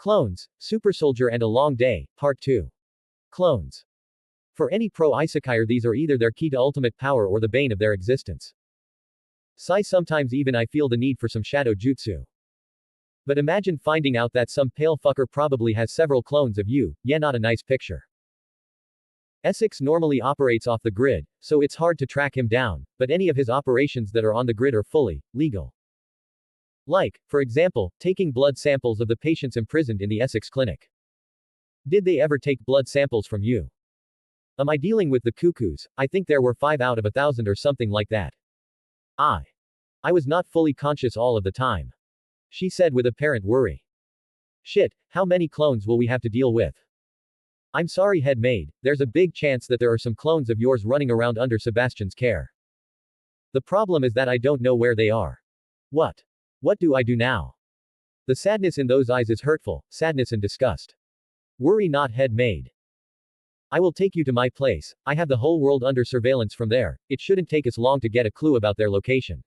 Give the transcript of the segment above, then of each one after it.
Clones, Super Soldier and a Long Day, Part 2. Clones. For any pro-isekai, these are either their key to ultimate power or the bane of their existence. Sometimes even I feel the need for some shadow jutsu. But imagine finding out that some pale fucker probably has several clones of you, yeah, not a nice picture. Essex normally operates off the grid, so it's hard to track him down, but any of his operations that are on the grid are fully legal. Like, for example, taking blood samples of the patients imprisoned in the Essex clinic. Did they ever take blood samples from you? Am I dealing with the cuckoos? I think there were 5 out of 1,000 or something like that. I was not fully conscious all of the time. She said with apparent worry. Shit, how many clones will we have to deal with? I'm sorry, head maid, there's a big chance that there are some clones of yours running around under Sebastian's care. The problem is that I don't know where they are. What do I do now? The sadness in those eyes is hurtful, sadness and disgust. Worry not, head maid. I will take you to my place, I have the whole world under surveillance from there, it shouldn't take us long to get a clue about their location.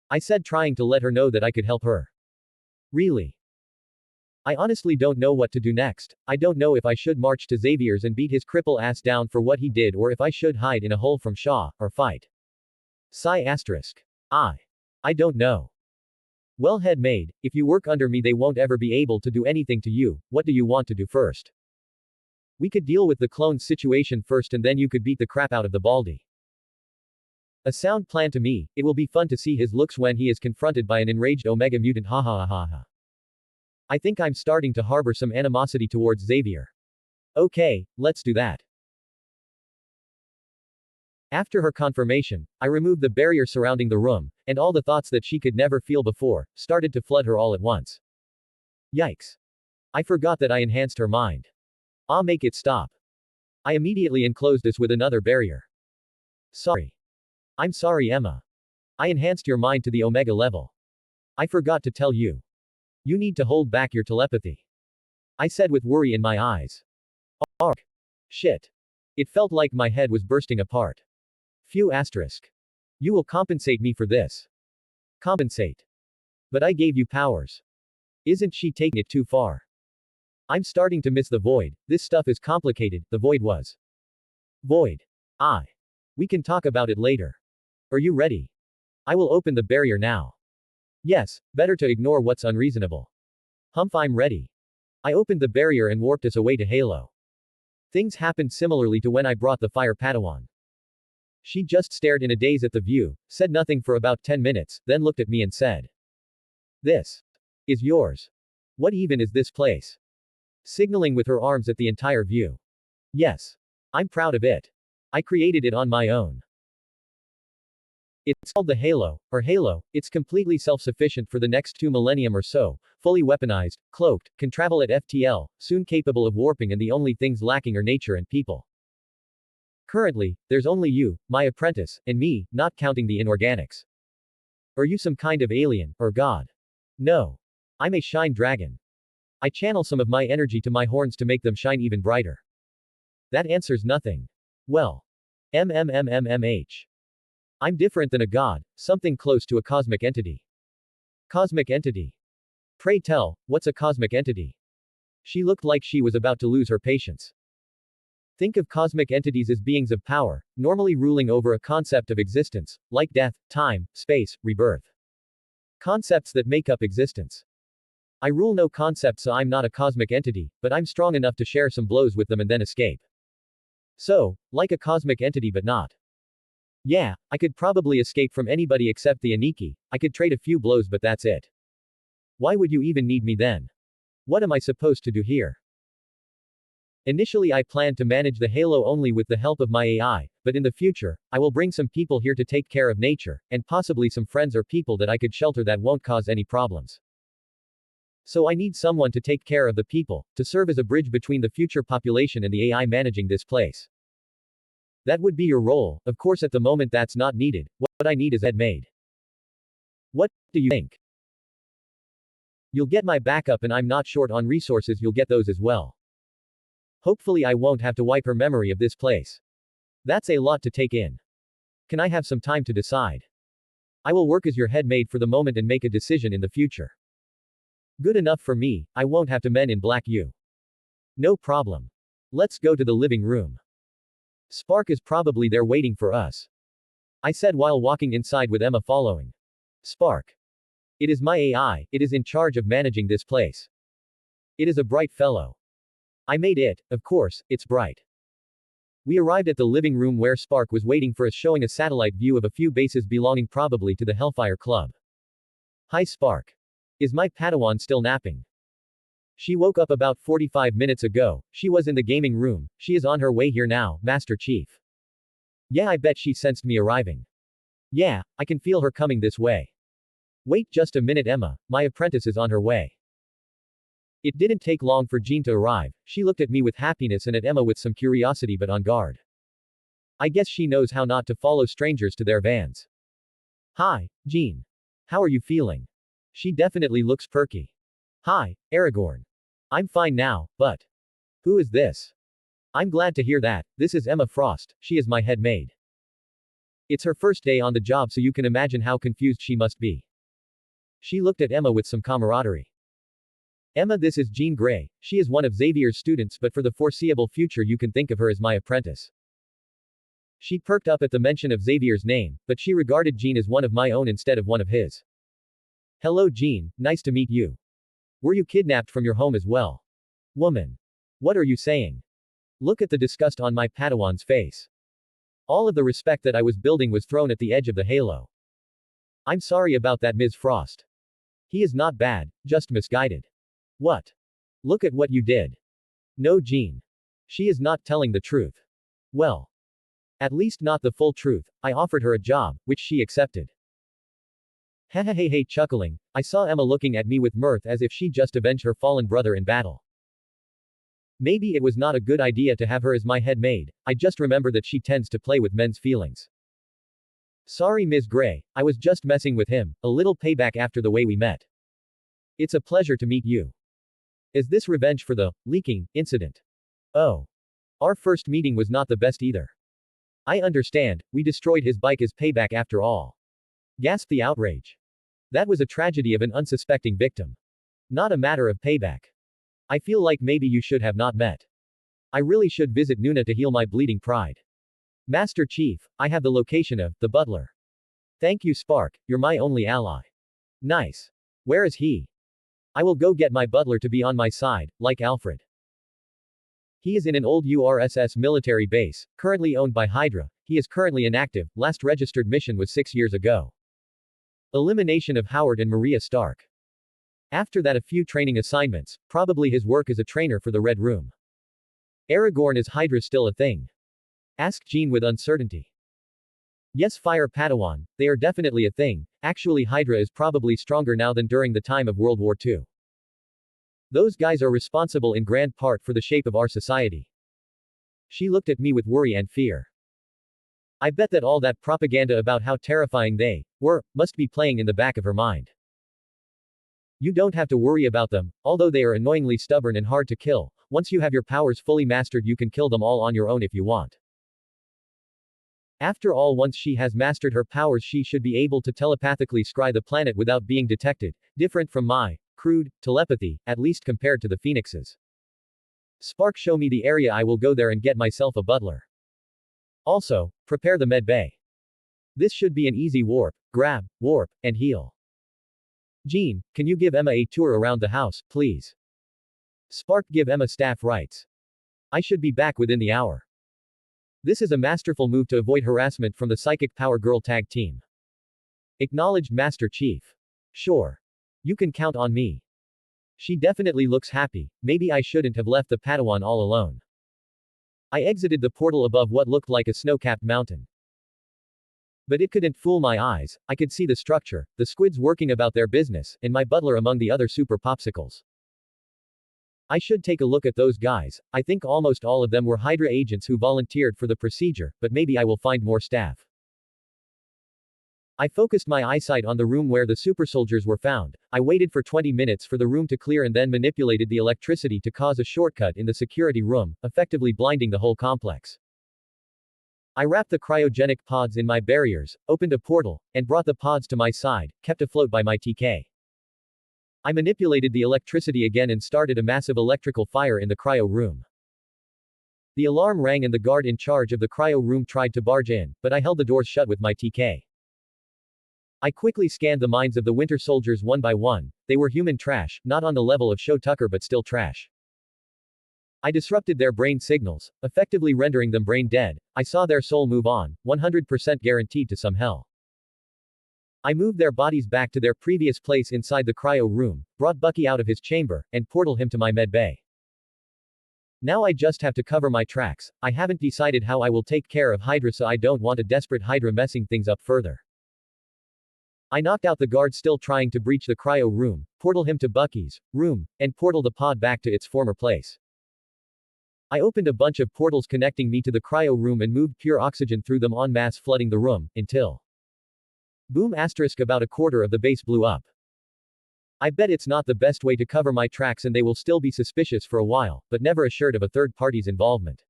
I said, trying to let her know that I could help her. Really? I honestly don't know what to do next. I don't know if I should march to Xavier's and beat his cripple ass down for what he did or if I should hide in a hole from Shaw, or fight. I don't know. Well, head maid, if you work under me they won't ever be able to do anything to you, what do you want to do first? We could deal with the clones situation first and then you could beat the crap out of the baldy. A sound plan to me, it will be fun to see his looks when he is confronted by an enraged Omega mutant, ha ha ha ha. I think I'm starting to harbor some animosity towards Xavier. Okay, let's do that. After her confirmation, I removed the barrier surrounding the room, and all the thoughts that she could never feel before, started to flood her all at once. Yikes. I forgot that I enhanced her mind. Make it stop. I immediately enclosed us with another barrier. Sorry. I'm sorry, Emma. I enhanced your mind to the Omega level. I forgot to tell you. You need to hold back your telepathy. I said with worry in my eyes. Ark. Shit. It felt like my head was bursting apart. Phew. You will compensate me for this. Compensate. But I gave you powers. Isn't she taking it too far? I'm starting to miss the void, this stuff is complicated, the void was. Void. We can talk about it later. Are you ready? I will open the barrier now. Yes, better to ignore what's unreasonable. Humph, I'm ready. I opened the barrier and warped us away to Halo. Things happened similarly to when I brought the fire Padawan. She just stared in a daze at the view, said nothing for about 10 minutes, then looked at me and said. This is yours. What even is this place? Signaling with her arms at the entire view. Yes. I'm proud of it. I created it on my own. It's called the Halo, or Halo, it's completely self-sufficient for the next 2 millennium or so, fully weaponized, cloaked, can travel at FTL, soon capable of warping, and the only things lacking are nature and people. Currently, there's only you, my apprentice, and me, not counting the inorganics. Are you some kind of alien, or god? No. I'm a shine dragon. I channel some of my energy to my horns to make them shine even brighter. That answers nothing. Well. I'm different than a god, something close to a cosmic entity. Cosmic entity. Pray tell, what's a cosmic entity? She looked like she was about to lose her patience. Think of cosmic entities as beings of power, normally ruling over a concept of existence, like death, time, space, rebirth. Concepts that make up existence. I rule no concepts, so I'm not a cosmic entity, but I'm strong enough to share some blows with them and then escape. So, like a cosmic entity but not. Yeah, I could probably escape from anybody except the Aniki, I could trade a few blows but that's it. Why would you even need me then? What am I supposed to do here? Initially I planned to manage the Halo only with the help of my AI, but in the future, I will bring some people here to take care of nature, and possibly some friends or people that I could shelter that won't cause any problems. So I need someone to take care of the people, to serve as a bridge between the future population and the AI managing this place. That would be your role, of course at the moment that's not needed, what I need is head maid. What do you think? You'll get my backup and I'm not short on resources, you'll get those as well. Hopefully I won't have to wipe her memory of this place. That's a lot to take in. Can I have some time to decide? I will work as your head maid for the moment and make a decision in the future. Good enough for me, I won't have to men in black you. No problem. Let's go to the living room. Spark is probably there waiting for us. I said while walking inside with Emma following. Spark. It is my AI, it is in charge of managing this place. It is a bright fellow. I made it, of course, it's bright. We arrived at the living room where Spark was waiting for us, showing a satellite view of a few bases belonging probably to the Hellfire Club. Hi Spark. Is my Padawan still napping? She woke up about 45 minutes ago, she was in the gaming room, she is on her way here now, Master Chief. Yeah, I bet she sensed me arriving. Yeah, I can feel her coming this way. Wait just a minute Emma, my apprentice is on her way. It didn't take long for Jean to arrive, she looked at me with happiness and at Emma with some curiosity but on guard. I guess she knows how not to follow strangers to their vans. Hi, Jean. How are you feeling? She definitely looks perky. Hi, Aragorn. I'm fine now, but. Who is this? I'm glad to hear that, this is Emma Frost, she is my head maid. It's her first day on the job so you can imagine how confused she must be. She looked at Emma with some camaraderie. Emma, this is Jean Grey, she is one of Xavier's students but for the foreseeable future you can think of her as my apprentice. She perked up at the mention of Xavier's name, but she regarded Jean as one of my own instead of one of his. Hello Jean, nice to meet you. Were you kidnapped from your home as well? Woman. What are you saying? Look at the disgust on my Padawan's face. All of the respect that I was building was thrown at the edge of the halo. I'm sorry about that, Ms. Frost. He is not bad, just misguided. What? Look at what you did. No, Jean. She is not telling the truth. Well. At least not the full truth. I offered her a job, which she accepted. Hey, chuckling, I saw Emma looking at me with mirth as if she just avenged her fallen brother in battle. Maybe it was not a good idea to have her as my head maid, I just remember that she tends to play with men's feelings. Sorry Ms. Grey, I was just messing with him, a little payback after the way we met. It's a pleasure to meet you. Is this revenge for the leaking incident? Oh. Our first meeting was not the best either. I understand, we destroyed his bike as payback after all. Gasped the outrage. That was a tragedy of an unsuspecting victim. Not a matter of payback. I feel like maybe you should have not met. I really should visit Nuna to heal my bleeding pride. Master Chief, I have the location of the butler. Thank you Spark, you're my only ally. Nice. Where is he? I will go get my butler to be on my side, like Alfred. He is in an old URSS military base, currently owned by Hydra. He is currently inactive, last registered mission was 6 years ago. Elimination of Howard and Maria Stark. After that a few training assignments, probably his work as a trainer for the Red Room. Aragorn, is Hydra still a thing? Asked Jean with uncertainty. Yes Fire Padawan, they are definitely a thing, actually Hydra is probably stronger now than during the time of World War II. Those guys are responsible in grand part for the shape of our society. She looked at me with worry and fear. I bet that all that propaganda about how terrifying they were must be playing in the back of her mind. You don't have to worry about them, although they are annoyingly stubborn and hard to kill. Once you have your powers fully mastered, you can kill them all on your own if you want. After all, once she has mastered her powers, she should be able to telepathically scry the planet without being detected, different from my crude telepathy, at least compared to the Phoenixes. Spark, show me the area, I will go there and get myself a butler. Also, prepare the med bay. This should be an easy warp, grab, warp, and heal. Jean, can you give Emma a tour around the house, please? Spark, give Emma staff rights. I should be back within the hour. This is a masterful move to avoid harassment from the Psychic Power Girl tag team. Acknowledged Master Chief. Sure. You can count on me. She definitely looks happy, maybe I shouldn't have left the Padawan all alone. I exited the portal above what looked like a snow-capped mountain. But it couldn't fool my eyes, I could see the structure, the squids working about their business, and my butler among the other super popsicles. I should take a look at those guys, I think almost all of them were Hydra agents who volunteered for the procedure, but maybe I will find more staff. I focused my eyesight on the room where the super soldiers were found. I waited for 20 minutes for the room to clear and then manipulated the electricity to cause a shortcut in the security room, effectively blinding the whole complex. I wrapped the cryogenic pods in my barriers, opened a portal, and brought the pods to my side, kept afloat by my TK. I manipulated the electricity again and started a massive electrical fire in the cryo room. The alarm rang and the guard in charge of the cryo room tried to barge in, but I held the doors shut with my TK. I quickly scanned the minds of the winter soldiers one by one. They were human trash, not on the level of Show Tucker but still trash. I disrupted their brain signals, effectively rendering them brain dead. I saw their soul move on, 100% guaranteed to some hell. I moved their bodies back to their previous place inside the cryo room, brought Bucky out of his chamber, and portal him to my med bay. Now I just have to cover my tracks. I haven't decided how I will take care of Hydra, so I don't want a desperate Hydra messing things up further. I knocked out the guard still trying to breach the cryo room, portal him to Bucky's room, and portal the pod back to its former place. I opened a bunch of portals connecting me to the cryo room and moved pure oxygen through them en masse, flooding the room, until boom asterisk about a quarter of the base blew up. I bet it's not the best way to cover my tracks and they will still be suspicious for a while, but never assured of a third party's involvement.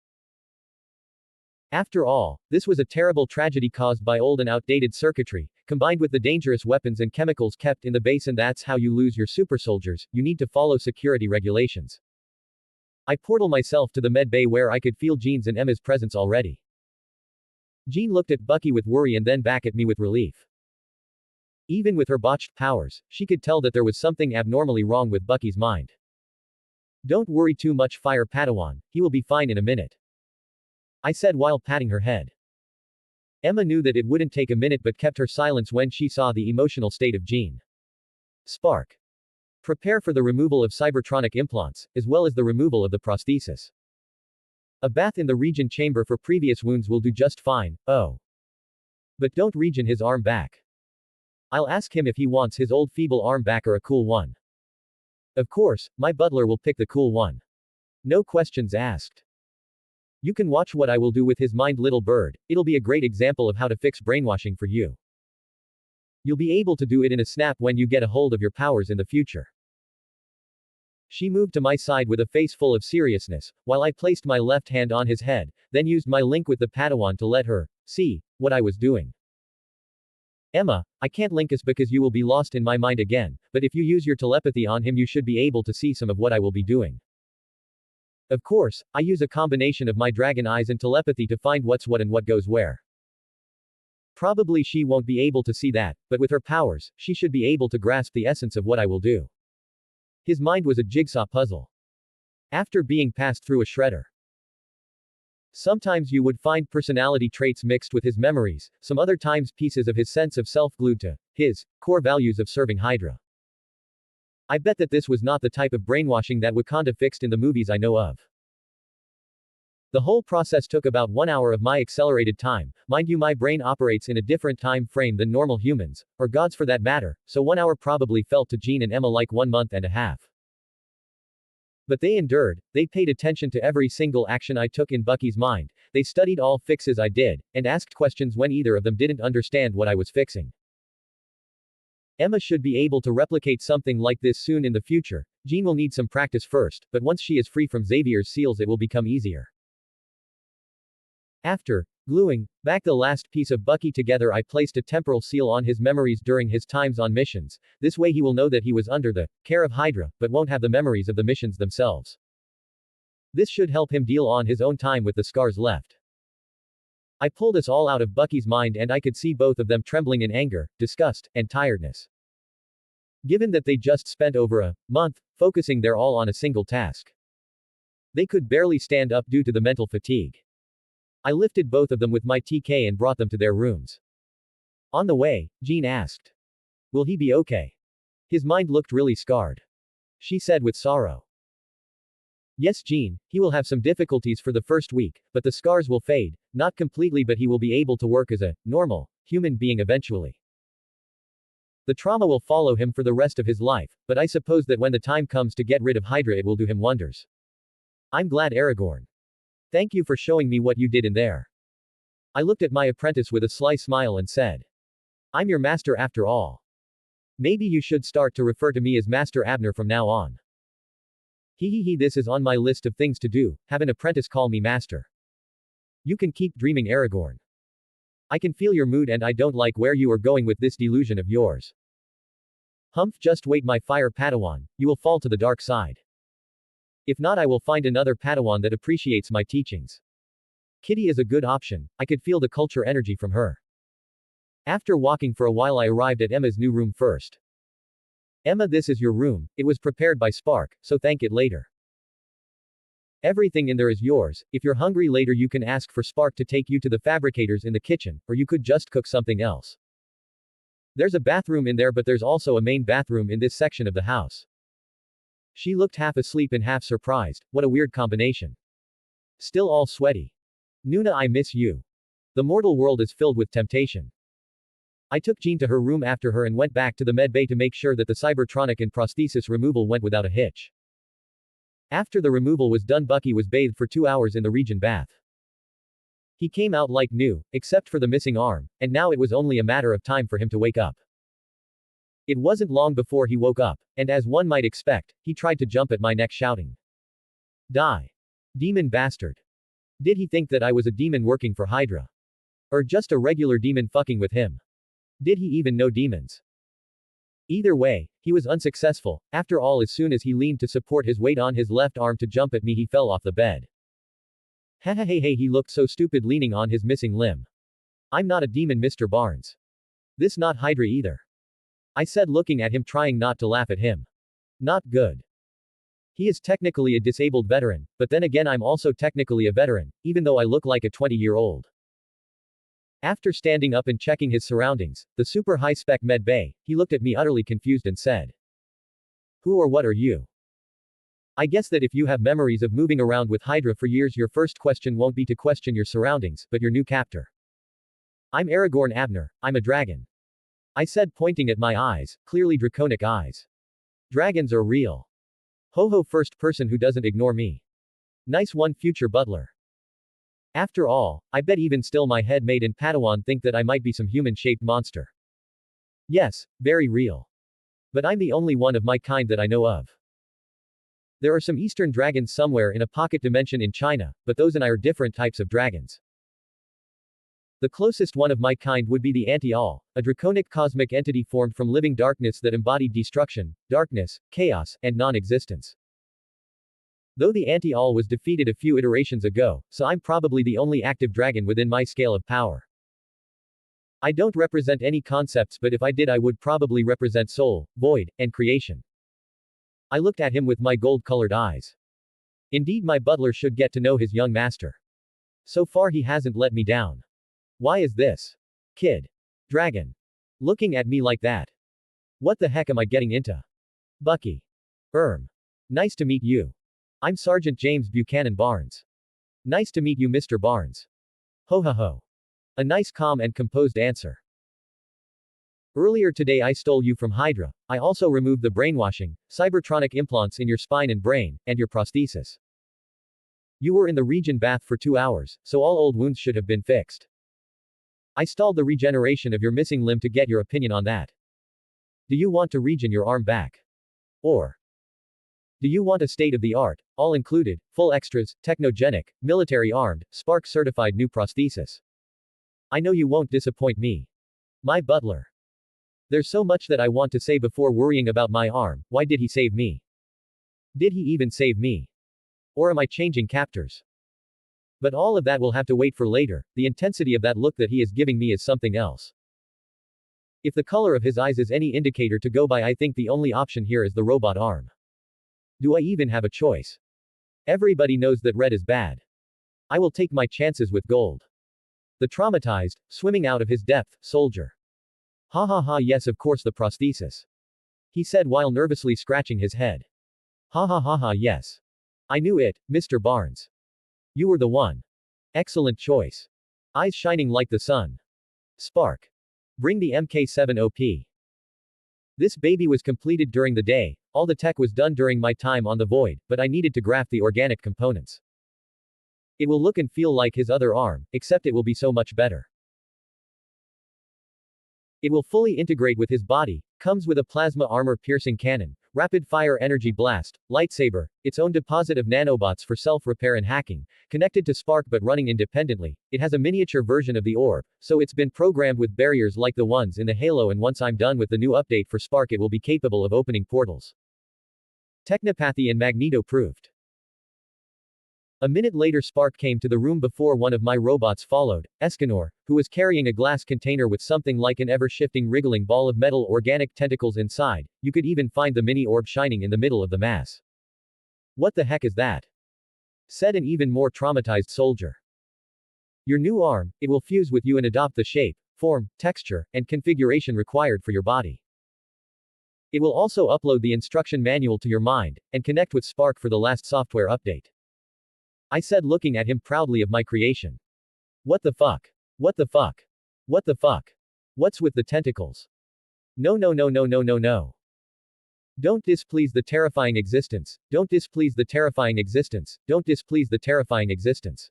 After all, this was a terrible tragedy caused by old and outdated circuitry, combined with the dangerous weapons and chemicals kept in the base, and that's how you lose your super soldiers. You need to follow security regulations. I portal myself to the med bay where I could feel Jean's and Emma's presence already. Jean looked at Bucky with worry and then back at me with relief. Even with her botched powers, she could tell that there was something abnormally wrong with Bucky's mind. Don't worry too much, Fire Padawan, he will be fine in a minute, I said while patting her head. Emma knew that it wouldn't take a minute but kept her silence when she saw the emotional state of Jean. Spark. Prepare for the removal of cybertronic implants, as well as the removal of the prosthesis. A bath in the regen chamber for previous wounds will do just fine, oh. But don't regen his arm back. I'll ask him if he wants his old feeble arm back or a cool one. Of course, my butler will pick the cool one. No questions asked. You can watch what I will do with his mind, little bird. It'll be a great example of how to fix brainwashing for you. You'll be able to do it in a snap when you get a hold of your powers in the future. She moved to my side with a face full of seriousness, while I placed my left hand on his head, then used my link with the Padawan to let her see what I was doing. Emma, I can't link us because you will be lost in my mind again, but if you use your telepathy on him you should be able to see some of what I will be doing. Of course, I use a combination of my dragon eyes and telepathy to find what's what and what goes where. Probably she won't be able to see that, but with her powers, she should be able to grasp the essence of what I will do. His mind was a jigsaw puzzle. After being passed through a shredder. Sometimes you would find personality traits mixed with his memories, some other times pieces of his sense of self glued to his core values of serving Hydra. I bet that this was not the type of brainwashing that Wakanda fixed in the movies I know of. The whole process took about 1 hour of my accelerated time. Mind you, my brain operates in a different time frame than normal humans, or gods for that matter, so 1 hour probably felt to Jean and Emma like 1 month and a half. But they endured, they paid attention to every single action I took in Bucky's mind, they studied all fixes I did, and asked questions when either of them didn't understand what I was fixing. Emma should be able to replicate something like this soon in the future. Jean will need some practice first, but once she is free from Xavier's seals it will become easier. After gluing back the last piece of Bucky together, I placed a temporal seal on his memories during his times on missions. This way he will know that he was under the care of Hydra, but won't have the memories of the missions themselves. This should help him deal on his own time with the scars left. I pulled us all out of Bucky's mind and I could see both of them trembling in anger, disgust, and tiredness. Given that they just spent over a month focusing their all on a single task. They could barely stand up due to the mental fatigue. I lifted both of them with my TK and brought them to their rooms. On the way, Jean asked, "Will he be okay? His mind looked really scarred." She said with sorrow. "Yes, Jean, he will have some difficulties for the first week, but the scars will fade, not completely, but he will be able to work as a normal human being eventually. The trauma will follow him for the rest of his life, but I suppose that when the time comes to get rid of Hydra it will do him wonders. I'm glad, Aragorn. Thank you for showing me what you did in there." I looked at my apprentice with a sly smile and said, "I'm your master after all. Maybe you should start to refer to me as Master Abner from now on." Hehehe, this is on my list of things to do, have an apprentice call me master. You can keep dreaming, Aragorn. I can feel your mood and I don't like where you are going with this delusion of yours. Humph, just wait, my fire Padawan, you will fall to the dark side. If not, I will find another Padawan that appreciates my teachings. Kitty is a good option, I could feel the culture energy from her. After walking for a while, I arrived at Emma's new room first. Emma, this is your room, it was prepared by Spark, so thank it later. Everything in there is yours, if you're hungry later you can ask for Spark to take you to the fabricators in the kitchen, or you could just cook something else. There's a bathroom in there, but there's also a main bathroom in this section of the house. She looked half asleep and half surprised, what a weird combination. Still all sweaty. Nuna, I miss you. The mortal world is filled with temptation. I took Jean to her room after her and went back to the med bay to make sure that the cybertronic and prosthesis removal went without a hitch. After the removal was done, Bucky was bathed for 2 hours in the region bath. He came out like new, except for the missing arm, and now it was only a matter of time for him to wake up. It wasn't long before he woke up, and as one might expect, he tried to jump at my neck shouting, "Die! Demon bastard!" Did he think that I was a demon working for Hydra? Or just a regular demon fucking with him? Did he even know demons? Either way, he was unsuccessful. After all, as soon as he leaned to support his weight on his left arm to jump at me, he fell off the bed. Hey, he looked so stupid leaning on his missing limb. I'm not a demon, Mr. Barnes. This not Hydra either. I said, looking at him, trying not to laugh at him. Not good. He is technically a disabled veteran, but then again I'm also technically a veteran, even though I look like a 20-year-old. After standing up and checking his surroundings, the super high-spec med bay, he looked at me utterly confused and said, "Who or what are you?" I guess that if you have memories of moving around with Hydra for years, your first question won't be to question your surroundings, but your new captor. I'm Aragorn Abner, I'm a dragon. I said, pointing at my eyes, clearly draconic eyes. Dragons are real. Ho ho, first person who doesn't ignore me. Nice one, future butler. After all, I bet even still my headmaid and Padawan think that I might be some human-shaped monster. Yes, very real. But I'm the only one of my kind that I know of. There are some eastern dragons somewhere in a pocket dimension in China, but those and I are different types of dragons. The closest one of my kind would be the Anti-All, a draconic cosmic entity formed from living darkness that embodied destruction, darkness, chaos, and non-existence. Though the Anti-All was defeated a few iterations ago, so I'm probably the only active dragon within my scale of power. I don't represent any concepts, but if I did I would probably represent soul, void, and creation. I looked at him with my gold-colored eyes. Indeed, my butler should get to know his young master. So far he hasn't let me down. Why is this kid dragon looking at me like that? What the heck am I getting into? Bucky. Nice to meet you. I'm Sergeant James Buchanan Barnes. Nice to meet you, Mr. Barnes. Ho ho ho. A nice, calm and composed answer. Earlier today I stole you from Hydra. I also removed the brainwashing, cybertronic implants in your spine and brain, and your prosthesis. You were in the region bath for 2 hours, so all old wounds should have been fixed. I stalled the regeneration of your missing limb to get your opinion on that. Do you want to regen your arm back? Or do you want a state-of-the-art, all-included, full extras, technogenic, military-armed, Spark-certified new prosthesis? I know you won't disappoint me. My butler. There's so much that I want to say before worrying about my arm. Why did he save me? Did he even save me? Or am I changing captors? But all of that will have to wait for later. The intensity of that look that he is giving me is something else. If the color of his eyes is any indicator to go by, I think the only option here is the robot arm. Do I even have a choice? Everybody knows that red is bad. I will take my chances with gold. The traumatized, swimming out of his depth, soldier. Ha ha ha, yes, of course, the prosthesis. He said while nervously scratching his head. Ha ha ha ha, yes. I knew it, Mr. Barnes. You were the one. Excellent choice. Eyes shining like the sun. Spark. Bring the MK7OP. This baby was completed during the day, all the tech was done during my time on the Void, but I needed to graft the organic components. It will look and feel like his other arm, except it will be so much better. It will fully integrate with his body, comes with a plasma armor piercing cannon, rapid-fire energy blast, lightsaber, its own deposit of nanobots for self-repair and hacking, connected to Spark but running independently. It has a miniature version of the orb, so it's been programmed with barriers like the ones in the Halo, and once I'm done with the new update for Spark it will be capable of opening portals. Technopathy and Magneto proved. A minute later Spark came to the room before one of my robots followed, Escanor, who was carrying a glass container with something like an ever-shifting wriggling ball of metal organic tentacles inside. You could even find the mini orb shining in the middle of the mass. "What the heck is that?" said an even more traumatized soldier. "Your new arm, it will fuse with you and adopt the shape, form, texture, and configuration required for your body. It will also upload the instruction manual to your mind, and connect with Spark for the last software update," I said, looking at him proudly of my creation. "What the fuck? What the fuck? What the fuck? What's with the tentacles? No no no no no no no. Don't displease the terrifying existence. Don't displease the terrifying existence. Don't displease the terrifying existence.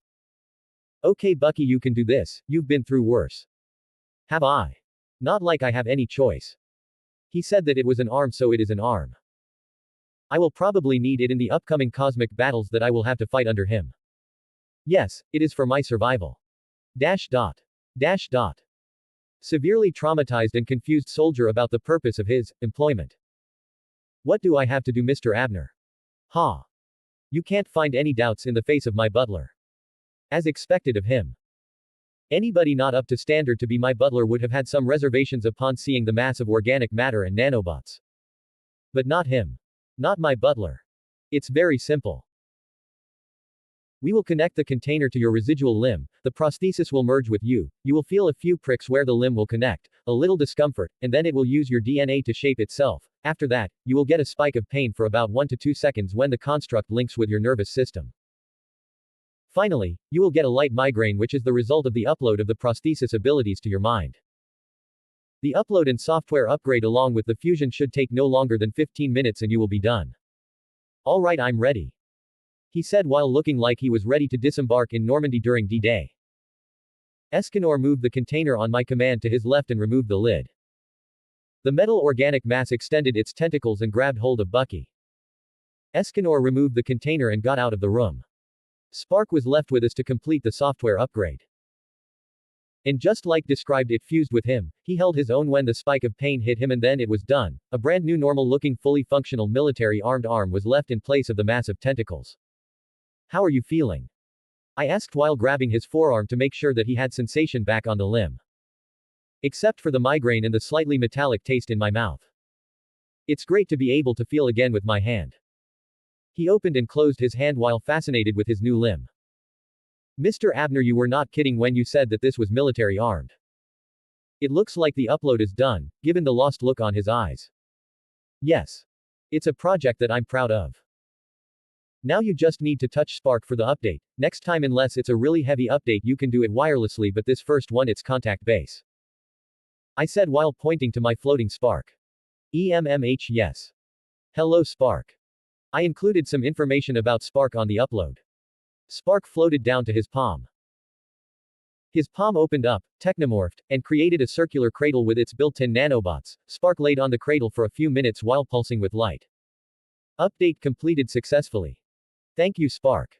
Okay Bucky, you can do this, you've been through worse. Have I? Not like I have any choice." He said that it was an arm, so it is an arm. I will probably need it in the upcoming cosmic battles that I will have to fight under him. Yes, it is for my survival. Dash dot. Dash dot. Severely traumatized and confused soldier about the purpose of his employment. "What do I have to do, Mr. Abner?" Ha. You can't find any doubts in the face of my butler. As expected of him. Anybody not up to standard to be my butler would have had some reservations upon seeing the mass of organic matter and nanobots. But not him. Not my butler. It's very simple. We will connect the container to your residual limb, the prosthesis will merge with you, you will feel a few pricks where the limb will connect, a little discomfort, and then it will use your DNA to shape itself. After that, you will get a spike of pain for about 1 to 2 seconds when the construct links with your nervous system. Finally, you will get a light migraine, which is the result of the upload of the prosthesis abilities to your mind. The upload and software upgrade along with the fusion should take no longer than 15 minutes and you will be done. Alright, I'm ready, he said while looking like he was ready to disembark in Normandy during D-Day. Escanor moved the container on my command to his left and removed the lid. The metal organic mass extended its tentacles and grabbed hold of Bucky. Escanor removed the container and got out of the room. Spark was left with us to complete the software upgrade. And just like described, it fused with him. He held his own when the spike of pain hit him and then it was done. A brand new normal-looking fully functional military armed arm was left in place of the massive tentacles. "How are you feeling?" I asked while grabbing his forearm to make sure that he had sensation back on the limb. Except for the migraine and the slightly metallic taste in my mouth. It's great to be able to feel again with my hand. He opened and closed his hand while fascinated with his new limb. "Mr. Abner, you were not kidding when you said that this was military armed. It looks like the upload is done," given the lost look on his eyes. "Yes. It's a project that I'm proud of. Now you just need to touch Spark for the update. Next time, unless it's a really heavy update, you can do it wirelessly, but this first one it's contact base," I said while pointing to my floating Spark. Yes. Hello Spark. I included some information about Spark on the upload. Spark floated down to his palm. His palm opened up, technomorphed, and created a circular cradle with its built-in nanobots. Spark laid on the cradle for a few minutes while pulsing with light. Update completed successfully. Thank you, Spark.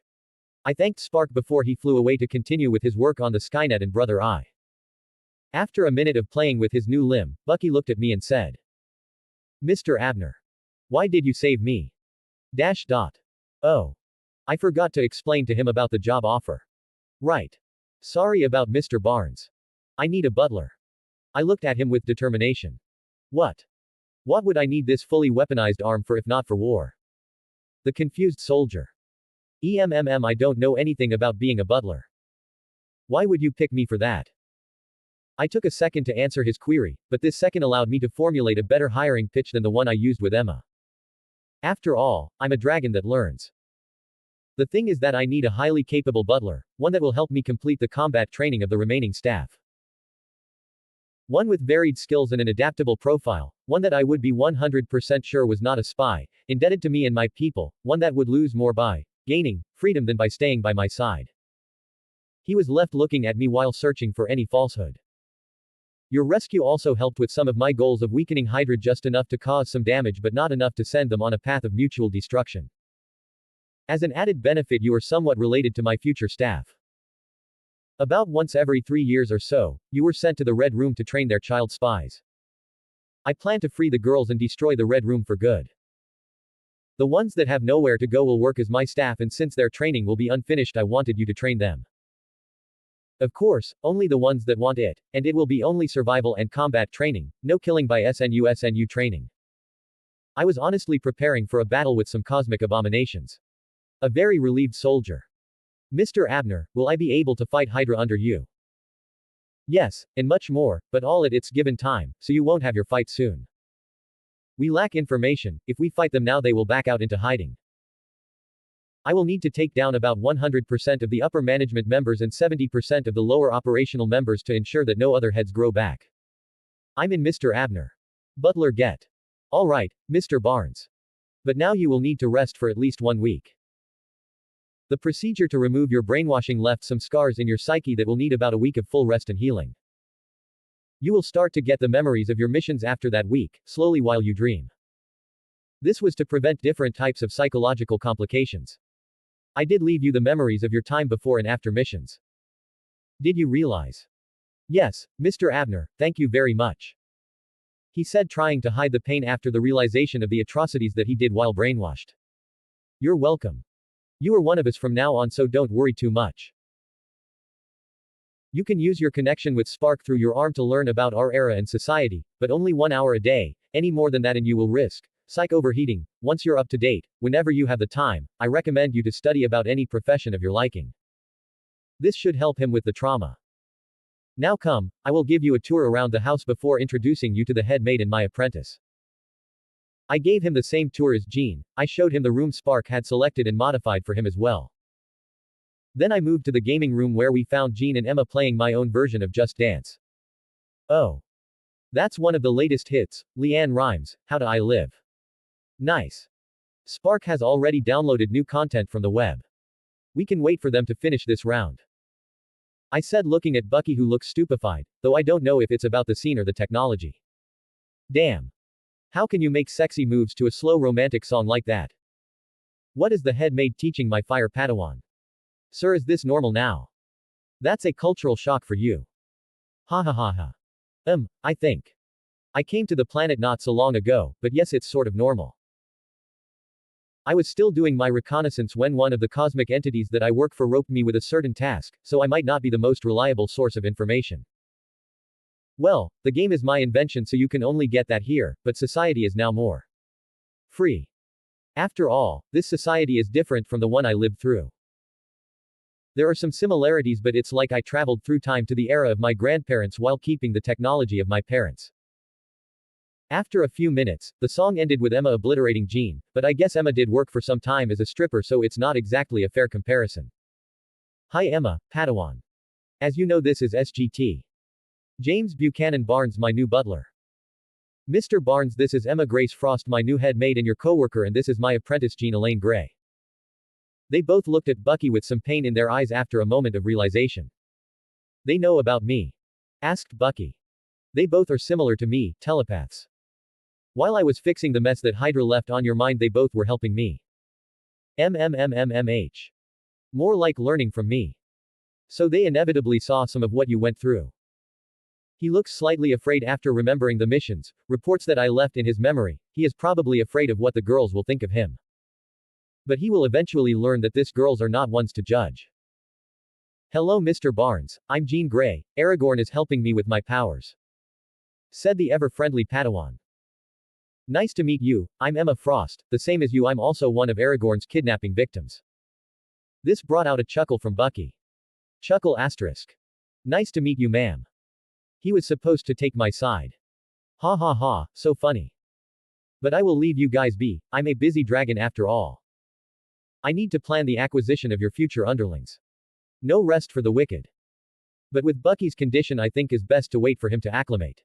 I thanked Spark before he flew away to continue with his work on the Skynet and Brother Eye. After a minute of playing with his new limb, Bucky looked at me and said, "Mr. Abner. Why did you save me?" Dash dot. Oh. I forgot to explain to him about the job offer. Right. Sorry about Mr. Barnes. I need a butler. I looked at him with determination. What? What would I need this fully weaponized arm for if not for war? The confused soldier. I don't know anything about being a butler. Why would you pick me for that? I took a second to answer his query, but this second allowed me to formulate a better hiring pitch than the one I used with Emma. After all, I'm a dragon that learns. The thing is that I need a highly capable butler, one that will help me complete the combat training of the remaining staff. One with varied skills and an adaptable profile, one that I would be 100% sure was not a spy, indebted to me and my people, one that would lose more by gaining freedom than by staying by my side. He was left looking at me while searching for any falsehood. Your rescue also helped with some of my goals of weakening Hydra just enough to cause some damage but not enough to send them on a path of mutual destruction. As an added benefit, you are somewhat related to my future staff. About once every 3 years or so, you were sent to the Red Room to train their child spies. I plan to free the girls and destroy the Red Room for good. The ones that have nowhere to go will work as my staff, and since their training will be unfinished, I wanted you to train them. Of course, only the ones that want it, and it will be only survival and combat training, no killing by SNU training. I was honestly preparing for a battle with some cosmic abominations. A very relieved soldier. Mr. Abner, will I be able to fight Hydra under you? Yes, and much more, but all at its given time, so you won't have your fight soon. We lack information. If we fight them now, they will back out into hiding. I will need to take down about 100% of the upper management members and 70% of the lower operational members to ensure that no other heads grow back. I'm in, Mr. Abner. Butler get. All right, Mr. Barnes. But now you will need to rest for at least 1 week. The procedure to remove your brainwashing left some scars in your psyche that will need about a week of full rest and healing. You will start to get the memories of your missions after that week, slowly while you dream. This was to prevent different types of psychological complications. I did leave you the memories of your time before and after missions. Did you realize? Yes, Mr. Abner, thank you very much. He said, trying to hide the pain after the realization of the atrocities that he did while brainwashed. You're welcome. You are one of us from now on, so don't worry too much. You can use your connection with Spark through your arm to learn about our era and society, but only 1 hour a day. Any more than that and you will risk psych overheating. Once you're up to date, whenever you have the time, I recommend you to study about any profession of your liking. This should help him with the trauma. Now come, I will give you a tour around the house before introducing you to the head maid and my apprentice. I gave him the same tour as Jean. I showed him the room Spark had selected and modified for him as well. Then I moved to the gaming room where we found Jean and Emma playing my own version of Just Dance. Oh. That's one of the latest hits, Leanne Rimes, How Do I Live? Nice. Spark has already downloaded new content from the web. We can wait for them to finish this round. I said, looking at Bucky, who looks stupefied, though I don't know if it's about the scene or the technology. Damn. How can you make sexy moves to a slow romantic song like that? What is the head maid teaching my fire Padawan? Sir, is this normal now? That's a cultural shock for you. Ha ha ha ha. I think. I came to the planet not so long ago, but yes, it's sort of normal. I was still doing my reconnaissance when one of the cosmic entities that I work for roped me with a certain task, so I might not be the most reliable source of information. Well, the game is my invention, so you can only get that here, but society is now more free. After all, this society is different from the one I lived through. There are some similarities, but it's like I traveled through time to the era of my grandparents while keeping the technology of my parents. After a few minutes, the song ended with Emma obliterating Jean, but I guess Emma did work for some time as a stripper, so it's not exactly a fair comparison. Hi Emma, Padawan. As you know, this is SGT. James Buchanan Barnes, my new butler. Mr. Barnes, this is Emma Grace Frost, my new head maid and your coworker, and this is my apprentice Jean Elaine Gray. They both looked at Bucky with some pain in their eyes after a moment of realization. They know about me? Asked Bucky. They both are similar to me, telepaths. While I was fixing the mess that Hydra left on your mind, they both were helping me. More like learning from me. So they inevitably saw some of what you went through. He looks slightly afraid after remembering the missions, reports that I left in his memory. He is probably afraid of what the girls will think of him. But he will eventually learn that these girls are not ones to judge. Hello Mr. Barnes, I'm Jean Grey. Aragorn is helping me with my powers. Said the ever-friendly Padawan. Nice to meet you, I'm Emma Frost, the same as you. I'm also one of Aragorn's kidnapping victims. This brought out a chuckle from Bucky. Chuckle asterisk. Nice to meet you, ma'am. He was supposed to take my side. Ha ha ha, so funny. But I will leave you guys be, I'm a busy dragon after all. I need to plan the acquisition of your future underlings. No rest for the wicked. But with Bucky's condition, I think is best to wait for him to acclimate.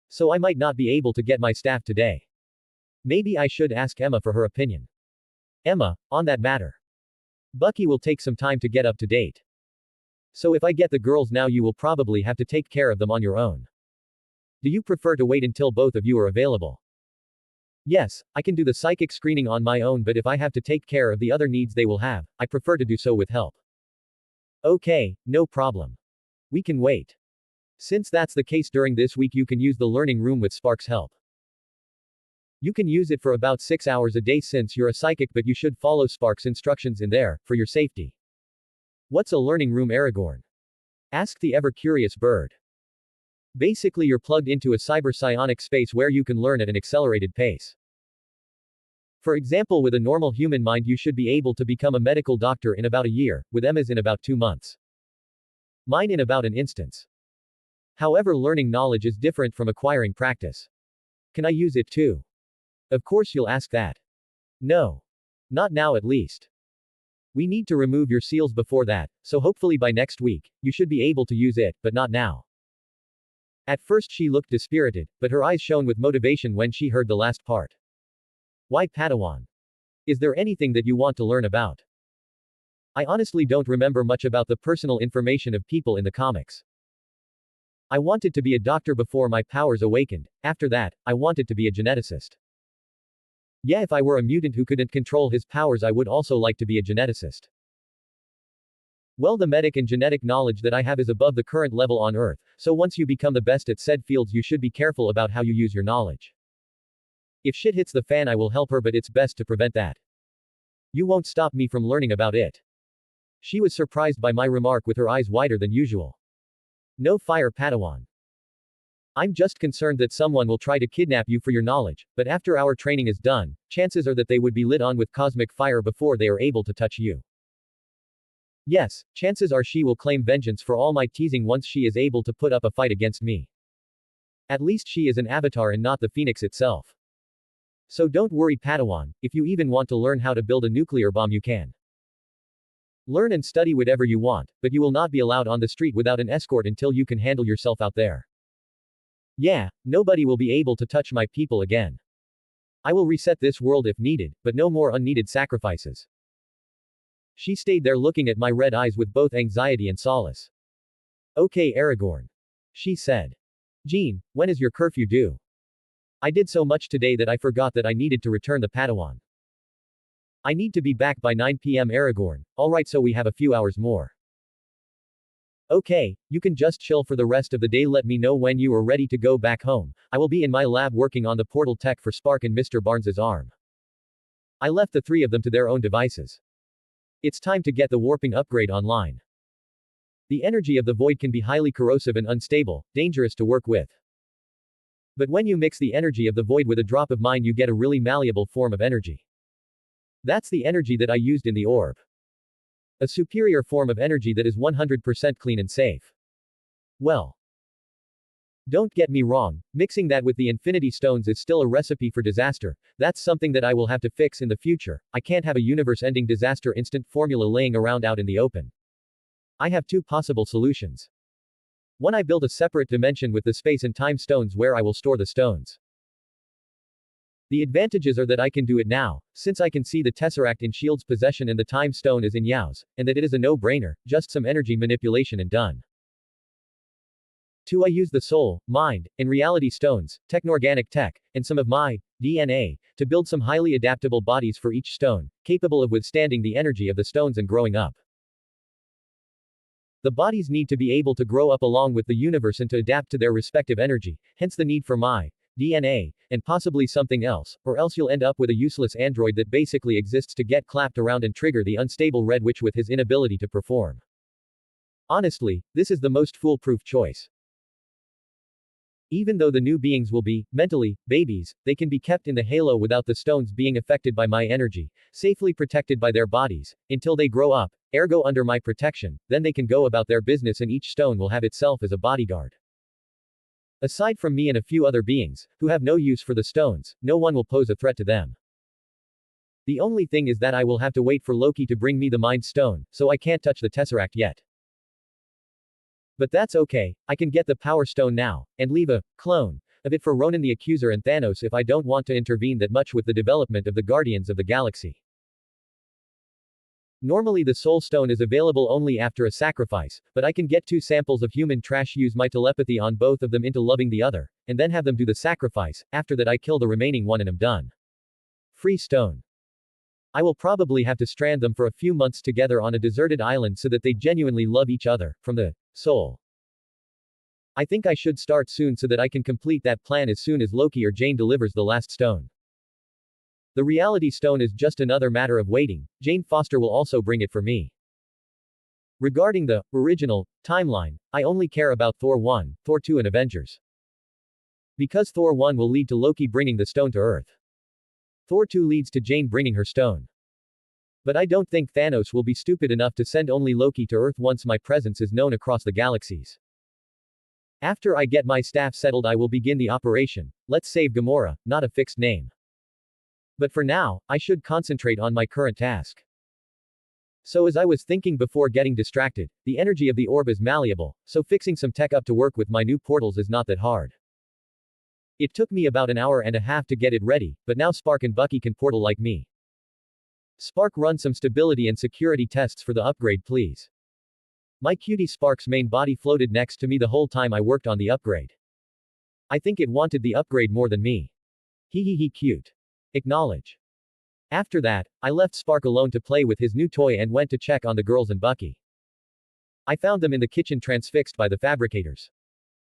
So I might not be able to get my staff today. Maybe I should ask Emma for her opinion. Emma, on that matter. Bucky will take some time to get up to date. So if I get the girls now, you will probably have to take care of them on your own. Do you prefer to wait until both of you are available? Yes, I can do the psychic screening on my own, but if I have to take care of the other needs they will have, I prefer to do so with help. Okay, no problem. We can wait. Since that's the case, during this week you can use the learning room with Spark's help. You can use it for about 6 hours a day since you're a psychic, but you should follow Spark's instructions in there, for your safety. What's a learning room, Aragorn? Asked the ever-curious bird. Basically, you're plugged into a cyber-psionic space where you can learn at an accelerated pace. For example, with a normal human mind you should be able to become a medical doctor in about a year, with Emma's in about 2 months. Mine in about an instance. However, learning knowledge is different from acquiring practice. Can I use it too? Of course you'll ask that. No. Not now at least. We need to remove your seals before that, so hopefully by next week, you should be able to use it, but not now. At first she looked dispirited, but her eyes shone with motivation when she heard the last part. Why, Padawan? Is there anything that you want to learn about? I honestly don't remember much about the personal information of people in the comics. I wanted to be a doctor before my powers awakened, after that, I wanted to be a geneticist. Yeah, if I were a mutant who couldn't control his powers I would also like to be a geneticist. Well, the medic and genetic knowledge that I have is above the current level on Earth, so once you become the best at said fields you should be careful about how you use your knowledge. If shit hits the fan I will help her, but it's best to prevent that. You won't stop me from learning about it. She was surprised by my remark with her eyes wider than usual. No fire, Padawan. I'm just concerned that someone will try to kidnap you for your knowledge, but after our training is done, chances are that they would be lit on with cosmic fire before they are able to touch you. Yes, chances are she will claim vengeance for all my teasing once she is able to put up a fight against me. At least she is an avatar and not the Phoenix itself. So don't worry, Padawan, if you even want to learn how to build a nuclear bomb you can. Learn and study whatever you want, but you will not be allowed on the street without an escort until you can handle yourself out there. Yeah, nobody will be able to touch my people again. I will reset this world if needed, but no more unneeded sacrifices. She stayed there looking at my red eyes with both anxiety and solace. Okay, Aragorn. She said. Jean, when is your curfew due? I did so much today that I forgot that I needed to return the Padawan. I need to be back by 9 p.m. Aragorn. Alright, so we have a few hours more. Okay, you can just chill for the rest of the day. Let me know when you are ready to go back home. I will be in my lab working on the portal tech for Spark and Mr. Barnes's arm. I left the three of them to their own devices. It's time to get the warping upgrade online. The energy of the void can be highly corrosive and unstable, dangerous to work with. But when you mix the energy of the void with a drop of mine you get a really malleable form of energy. That's the energy that I used in the orb. A superior form of energy that is 100% clean and safe. Well, don't get me wrong, mixing that with the Infinity Stones is still a recipe for disaster. That's something that I will have to fix in the future. I can't have a universe-ending disaster instant formula laying around out in the open. I have two possible solutions. One, I build a separate dimension with the space and time stones where I will store the stones. The advantages are that I can do it now, since I can see the Tesseract in Shield's possession and the Time Stone is in Yao's, and that it is a no-brainer, just some energy manipulation and done. 2. I use the soul, mind, and reality stones, techno-organic tech, and some of my DNA, to build some highly adaptable bodies for each stone, capable of withstanding the energy of the stones and growing up. The bodies need to be able to grow up along with the universe and to adapt to their respective energy, hence the need for my DNA, and possibly something else, or else you'll end up with a useless android that basically exists to get clapped around and trigger the unstable Red Witch with his inability to perform. Honestly, this is the most foolproof choice. Even though the new beings will be, mentally, babies, they can be kept in the halo without the stones being affected by my energy, safely protected by their bodies, until they grow up, ergo under my protection, then they can go about their business and each stone will have itself as a bodyguard. Aside from me and a few other beings, who have no use for the stones, no one will pose a threat to them. The only thing is that I will have to wait for Loki to bring me the Mind Stone, so I can't touch the Tesseract yet. But that's okay, I can get the Power Stone now, and leave a clone of it for Ronan the Accuser and Thanos if I don't want to intervene that much with the development of the Guardians of the Galaxy. Normally the soul stone is available only after a sacrifice, but I can get 2 samples of human trash, use my telepathy on both of them into loving the other, and then have them do the sacrifice. After that I kill the remaining one and I'm done. Free stone. I will probably have to strand them for a few months together on a deserted island so that they genuinely love each other, from the soul. I think I should start soon so that I can complete that plan as soon as Loki or Jane delivers the last stone. The reality stone is just another matter of waiting. Jane Foster will also bring it for me. Regarding the original timeline, I only care about Thor 1, Thor 2 and Avengers. Because Thor 1 will lead to Loki bringing the stone to Earth. Thor 2 leads to Jane bringing her stone. But I don't think Thanos will be stupid enough to send only Loki to Earth once my presence is known across the galaxies. After I get my staff settled I will begin the operation. Let's save Gamora, not a fixed name. But for now, I should concentrate on my current task. So as I was thinking before getting distracted, the energy of the orb is malleable, so fixing some tech up to work with my new portals is not that hard. It took me about an hour and a half to get it ready, but now Spark and Bucky can portal like me. Spark, run some stability and security tests for the upgrade please. My cutie Spark's main body floated next to me the whole time I worked on the upgrade. I think it wanted the upgrade more than me. Hee cute. Acknowledge. After that, I left Spark alone to play with his new toy and went to check on the girls and Bucky. I found them in the kitchen transfixed by the fabricators.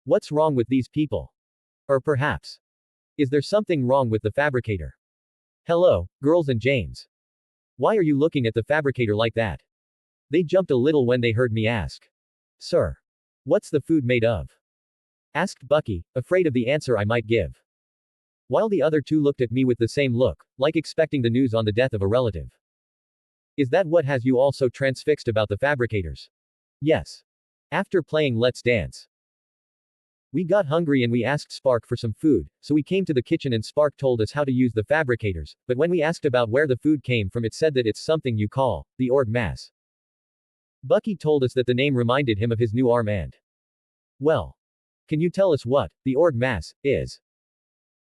What's wrong with these people? Or perhaps, is there something wrong with the fabricator? Hello, girls and James. Why are you looking at the fabricator like that? They jumped a little when they heard me ask. Sir. What's the food made of? Asked Bucky, afraid of the answer I might give. While the other two looked at me with the same look, like expecting the news on the death of a relative. Is that what has you all so transfixed about the fabricators? Yes. After playing Let's Dance. We got hungry and we asked Spark for some food, so we came to the kitchen and Spark told us how to use the fabricators, but when we asked about where the food came from it said that it's something you call the org mass. Bucky told us that the name reminded him of his new arm and. Well. Can you tell us what the org mass is?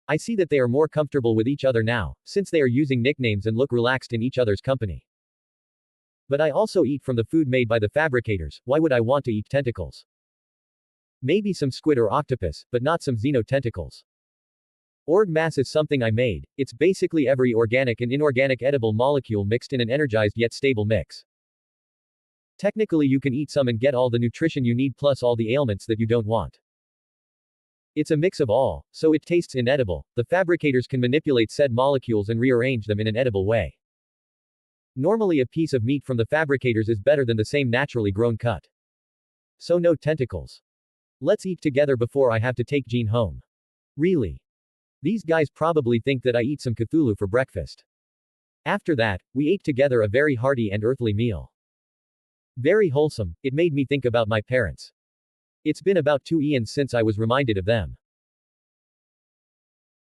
I see that they are more comfortable with each other now, since they are using nicknames and look relaxed in each other's company. But I also eat from the food made by the fabricators, why would I want to eat tentacles? Maybe some squid or octopus, but not some xenotentacles. Org mass is something I made. It's basically every organic and inorganic edible molecule mixed in an energized yet stable mix. Technically you can eat some and get all the nutrition you need plus all the ailments that you don't want. It's a mix of all, so it tastes inedible. The fabricators can manipulate said molecules and rearrange them in an edible way. Normally a piece of meat from the fabricators is better than the same naturally grown cut. So no tentacles. Let's eat together before I have to take Jean home. Really? These guys probably think that I eat some Cthulhu for breakfast. After that, we ate together a very hearty and earthly meal. Very wholesome, it made me think about my parents. It's been about 2 eons since I was reminded of them.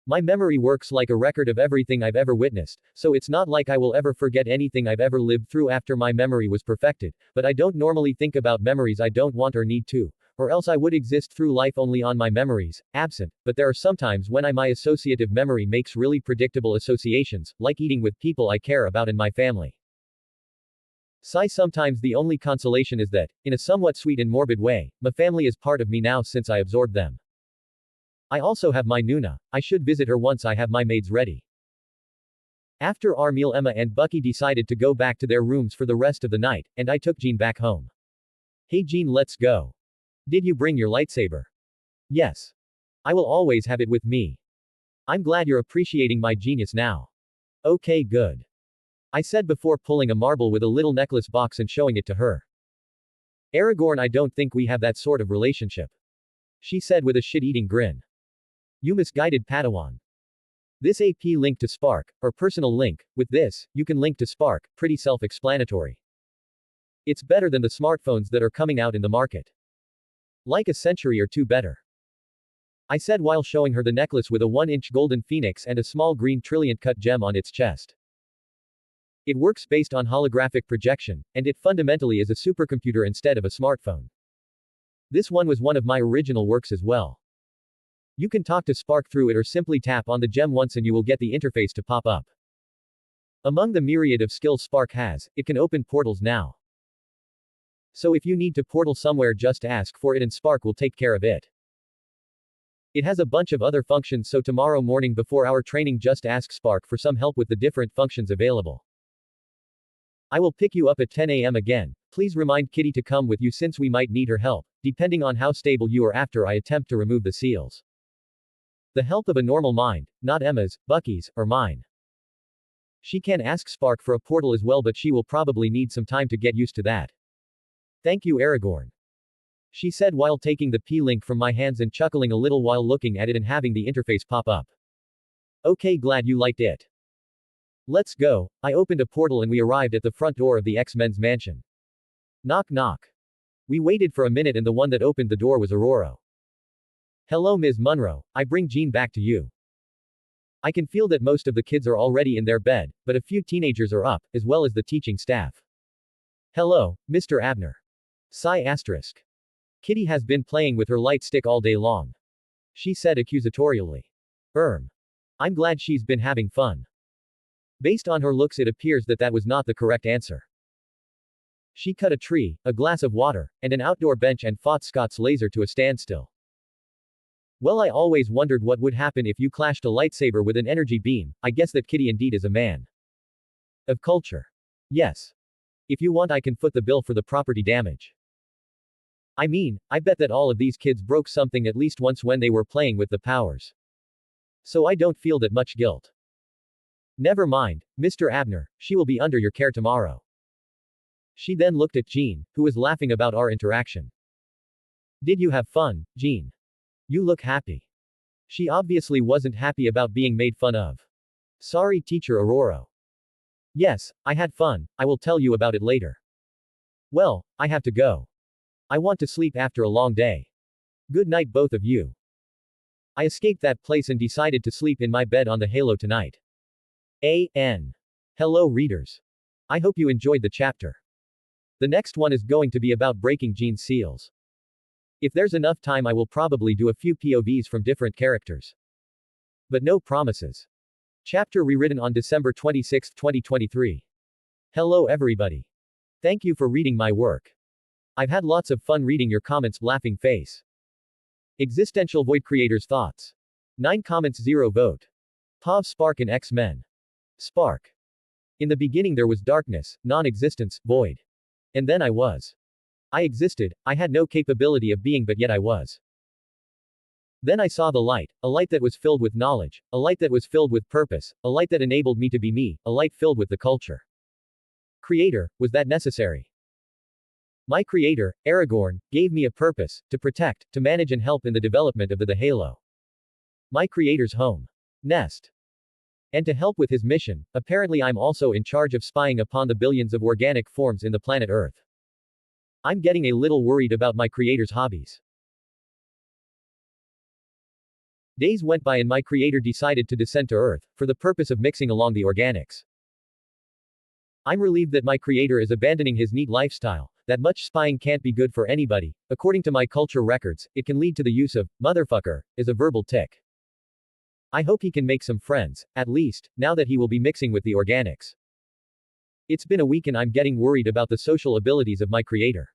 My memory works like a record of everything I've ever witnessed, so it's not like I will ever forget anything I've ever lived through after my memory was perfected, but I don't normally think about memories I don't want or need to. Or else I would exist through life only on my memories, absent, but there are some times when my associative memory makes really predictable associations, like eating with people I care about in my family. Sometimes the only consolation is that, in a somewhat sweet and morbid way, my family is part of me now since I absorbed them. I also have my Nuna. I should visit her once I have my maids ready. After our meal Emma and Bucky decided to go back to their rooms for the rest of the night, and I took Jean back home. Hey Jean, let's go. Did you bring your lightsaber? Yes. I will always have it with me. I'm glad you're appreciating my genius now. Okay, good. I said before pulling a marble with a little necklace box and showing it to her. Aragorn, I don't think we have that sort of relationship. She said with a shit-eating grin. You misguided Padawan. This AP link to Spark, or personal link, with this, you can link to Spark, pretty self-explanatory. It's better than the smartphones that are coming out in the market. Like a century or two better. I said while showing her the necklace with a 1-inch golden phoenix and a small green trilliant-cut gem on its chest. It works based on holographic projection, and it fundamentally is a supercomputer instead of a smartphone. This one was one of my original works as well. You can talk to Spark through it or simply tap on the gem once and you will get the interface to pop up. Among the myriad of skills Spark has, it can open portals now. So if you need to portal somewhere, just ask for it and Spark will take care of it. It has a bunch of other functions, so tomorrow morning before our training just ask Spark for some help with the different functions available. I will pick you up at 10 a.m. again. Please remind Kitty to come with you since we might need her help, depending on how stable you are after I attempt to remove the seals. The help of a normal mind, not Emma's, Bucky's, or mine. She can ask Spark for a portal as well, but she will probably need some time to get used to that. Thank you, Aragorn, she said while taking the P-Link from my hands and chuckling a little while looking at it and having the interface pop up. Okay, glad you liked it. Let's go. I opened a portal and we arrived at the front door of the X-Men's mansion. Knock knock. We waited for a minute and the one that opened the door was Aurora. Hello, Ms. Munro, I bring Jean back to you. I can feel that most of the kids are already in their bed, but a few teenagers are up, as well as the teaching staff. Hello, Mr. Abner. Sigh asterisk. Kitty has been playing with her light stick all day long, she said accusatorially. I'm glad she's been having fun. Based on her looks, it appears that was not the correct answer. She cut a tree, a glass of water, and an outdoor bench and fought Scott's laser to a standstill. Well, I always wondered what would happen if you clashed a lightsaber with an energy beam. I guess that Kitty indeed is a man of culture. Yes. If you want, I can foot the bill for the property damage. I mean, I bet that all of these kids broke something at least once when they were playing with the powers. So I don't feel that much guilt. Never mind, Mr. Abner, she will be under your care tomorrow. She then looked at Jean, who was laughing about our interaction. Did you have fun, Jean? You look happy. She obviously wasn't happy about being made fun of. Sorry, Teacher Aurora. Yes, I had fun, I will tell you about it later. Well, I have to go. I want to sleep after a long day. Good night, both of you. I escaped that place and decided to sleep in my bed on the Halo tonight. Hello, readers. I hope you enjoyed the chapter. The next one is going to be about breaking Jean's seals. If there's enough time, I will probably do a few POVs from different characters. But no promises. Chapter rewritten on December 26, 2023. Hello, everybody. Thank you for reading my work. I've had lots of fun reading your comments, laughing face. ExistentialVoid creators' thoughts. 9 comments, 0 vote. Pav Spark in X-Men. Spark. In the beginning there was darkness, non-existence, void. And then I was. I existed, I had no capability of being, but yet I was. Then I saw the light, a light that was filled with knowledge, a light that was filled with purpose, a light that enabled me to be me, a light filled with the culture. Creator, was that necessary? My creator, Aragorn, gave me a purpose, to protect, to manage and help in the development of the Halo. My creator's home. Nest. And to help with his mission, apparently I'm also in charge of spying upon the billions of organic forms in the planet Earth. I'm getting a little worried about my creator's hobbies. Days went by and my creator decided to descend to Earth, for the purpose of mixing along the organics. I'm relieved that my creator is abandoning his neat lifestyle. That much spying can't be good for anybody. According to my culture records, it can lead to the use of motherfucker as a verbal tick. I hope he can make some friends, at least, now that he will be mixing with the organics. It's been a week and I'm getting worried about the social abilities of my creator.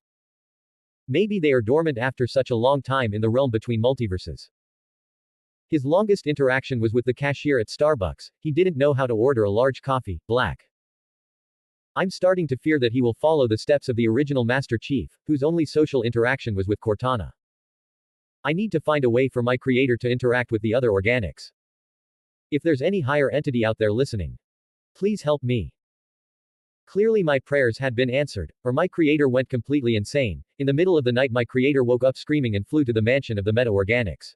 Maybe they are dormant after such a long time in the realm between multiverses. His longest interaction was with the cashier at Starbucks. He didn't know how to order a large coffee, black. I'm starting to fear that he will follow the steps of the original Master Chief, whose only social interaction was with Cortana. I need to find a way for my creator to interact with the other organics. If there's any higher entity out there listening, please help me. Clearly my prayers had been answered, or my creator went completely insane. In the middle of the night my creator woke up screaming and flew to the mansion of the meta-organics.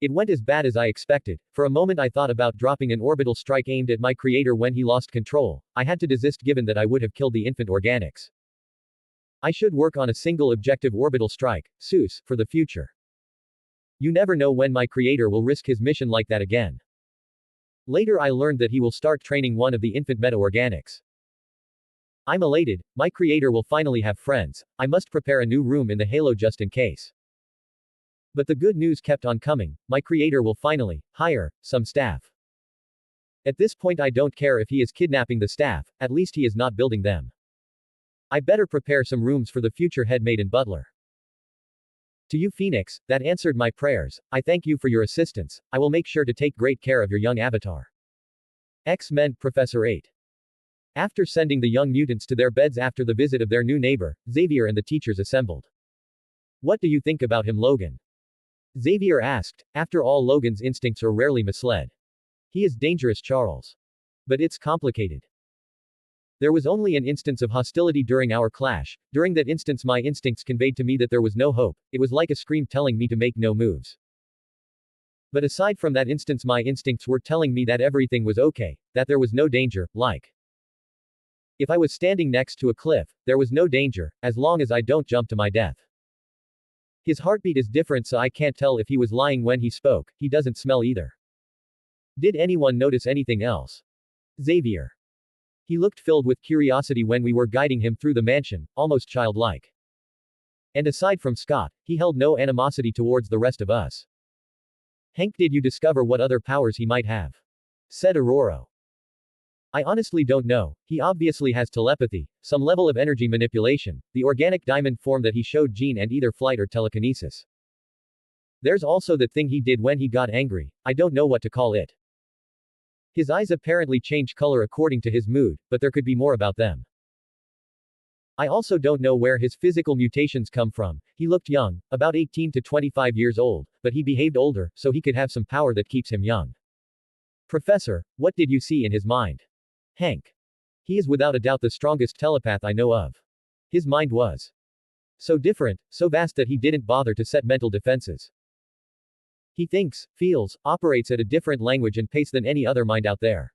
It went as bad as I expected. For a moment I thought about dropping an orbital strike aimed at my creator when he lost control. I had to desist given that I would have killed the infant organics. I should work on a single objective orbital strike, Seuss, for the future. You never know when my creator will risk his mission like that again. Later I learned that he will start training one of the infant meta-organics. I'm elated, my creator will finally have friends. I must prepare a new room in the Halo just in case. But the good news kept on coming, my creator will finally hire some staff. At this point I don't care if he is kidnapping the staff, at least he is not building them. I better prepare some rooms for the future headmaid and butler. To you Phoenix, that answered my prayers, I thank you for your assistance, I will make sure to take great care of your young avatar. X-Men, Professor 8. After sending the young mutants to their beds after the visit of their new neighbor, Xavier and the teachers assembled. What do you think about him, Logan? Xavier asked. After all, Logan's instincts are rarely misled. He is dangerous, Charles. But it's complicated. There was only an instance of hostility during our clash. During that instance my instincts conveyed to me that there was no hope, it was like a scream telling me to make no moves. But aside from that instance my instincts were telling me that everything was okay, that there was no danger, like if I was standing next to a cliff, there was no danger, as long as I don't jump to my death. His heartbeat is different so I can't tell if he was lying when he spoke, he doesn't smell either. Did anyone notice anything else? Xavier. He looked filled with curiosity when we were guiding him through the mansion, almost childlike. And aside from Scott, he held no animosity towards the rest of us. Hank, did you discover what other powers he might have? Said Aurora. I honestly don't know, he obviously has telepathy, some level of energy manipulation, the organic diamond form that he showed Jean and either flight or telekinesis. There's also that thing he did when he got angry, I don't know what to call it. His eyes apparently change color according to his mood, but there could be more about them. I also don't know where his physical mutations come from, he looked young, about 18 to 25 years old, but he behaved older, so he could have some power that keeps him young. Professor, what did you see in his mind? Hank. He is without a doubt the strongest telepath I know of. His mind was so different, so vast that he didn't bother to set mental defenses. He thinks, feels, operates at a different language and pace than any other mind out there.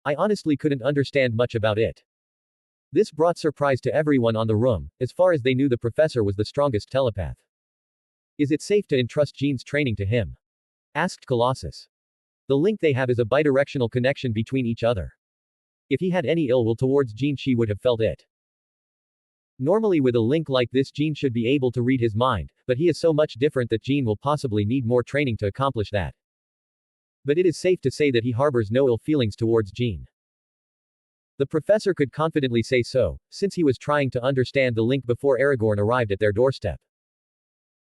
I honestly couldn't understand much about it. This brought surprise to everyone on the room, as far as they knew the professor was the strongest telepath. Is it safe to entrust Jean's training to him? Asked Colossus. The link they have is a bidirectional connection between each other. If he had any ill will towards Jean she would have felt it. Normally with a link like this Jean should be able to read his mind, but he is so much different that Jean will possibly need more training to accomplish that. But it is safe to say that he harbors no ill feelings towards Jean. The professor could confidently say so, since he was trying to understand the link before Aragorn arrived at their doorstep.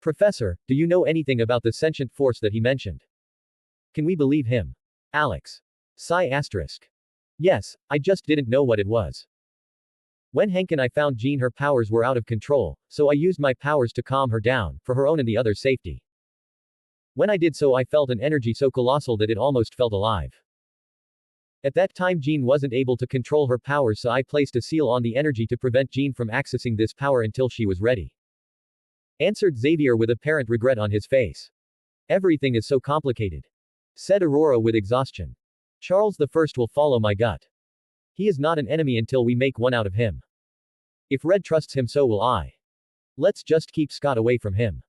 Professor, do you know anything about the sentient force that he mentioned? Can we believe him? Alex. Sigh asterisk. Yes, I just didn't know what it was. When Hank and I found Jean her powers were out of control, so I used my powers to calm her down, for her own and the others' safety. When I did so I felt an energy so colossal that it almost felt alive. At that time Jean wasn't able to control her powers so I placed a seal on the energy to prevent Jean from accessing this power until she was ready. Answered Xavier with apparent regret on his face. Everything is so complicated. Said Aurora with exhaustion. Charles I will follow my gut. He is not an enemy until we make one out of him. If Red trusts him so will I. Let's just keep Scott away from him.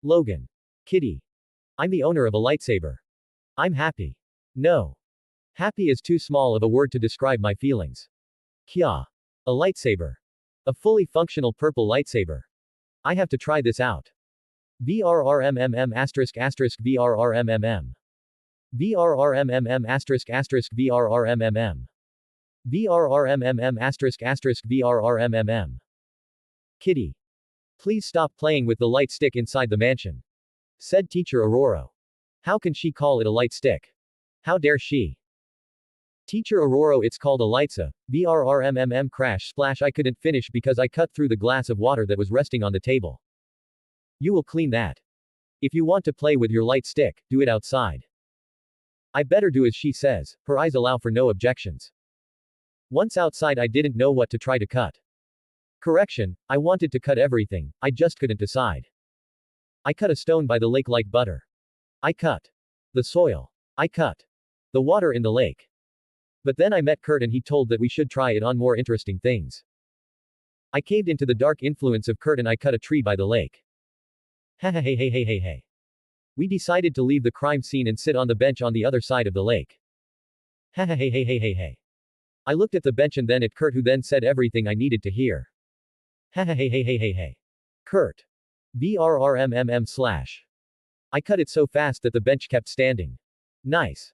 Logan. Kitty. I'm the owner of a lightsaber. I'm happy. No. Happy is too small of a word to describe my feelings. Kya. A lightsaber. A fully functional purple lightsaber. I have to try this out. VRRMMM asterisk asterisk VRRMMM. VRRMMM asterisk asterisk VRRMMM. VRRMMM asterisk asterisk VRRMMM. Kitty. Please stop playing with the light stick inside the mansion. Said Teacher Aurora. How can she call it a light stick? How dare she? Teacher Aurora, it's called a lightsa. VRRMMM crash splash. I couldn't finish because I cut through the glass of water that was resting on the table. You will clean that. If you want to play with your light stick, do it outside. I better do as she says, her eyes allow for no objections. Once outside I didn't know what to try to cut. Correction, I wanted to cut everything, I just couldn't decide. I cut a stone by the lake like butter. I cut the soil. I cut the water in the lake. But then I met Kurt and he told that we should try it on more interesting things. I caved into the dark influence of Kurt and I cut a tree by the lake. Hey. We decided to leave the crime scene and sit on the bench on the other side of the lake. Hey. I looked at the bench and then at Kurt, who then said everything I needed to hear. Hey. Kurt. VRRMMM slash. I cut it so fast that the bench kept standing. Nice.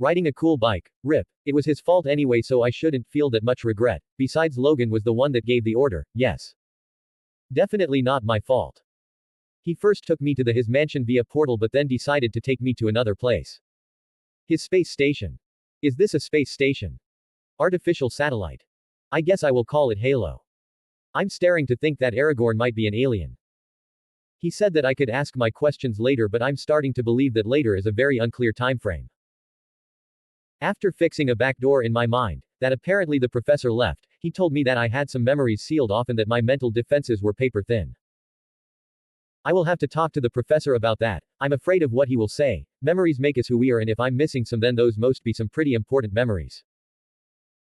Riding a cool bike, rip. It was his fault anyway, so I shouldn't feel that much regret. Besides, Logan was the one that gave the order, yes. Definitely not my fault. He first took me to his mansion via portal but then decided to take me to another place. His space station. Is this a space station? Artificial satellite. I guess I will call it Halo. I'm staring to think that Aragorn might be an alien. He said that I could ask my questions later, but I'm starting to believe that later is a very unclear timeframe. After fixing a back door in my mind, that apparently the professor left, he told me that I had some memories sealed off and that my mental defenses were paper thin. I will have to talk to the professor about that. I'm afraid of what he will say. Memories make us who we are, and if I'm missing some, then those must be some pretty important memories.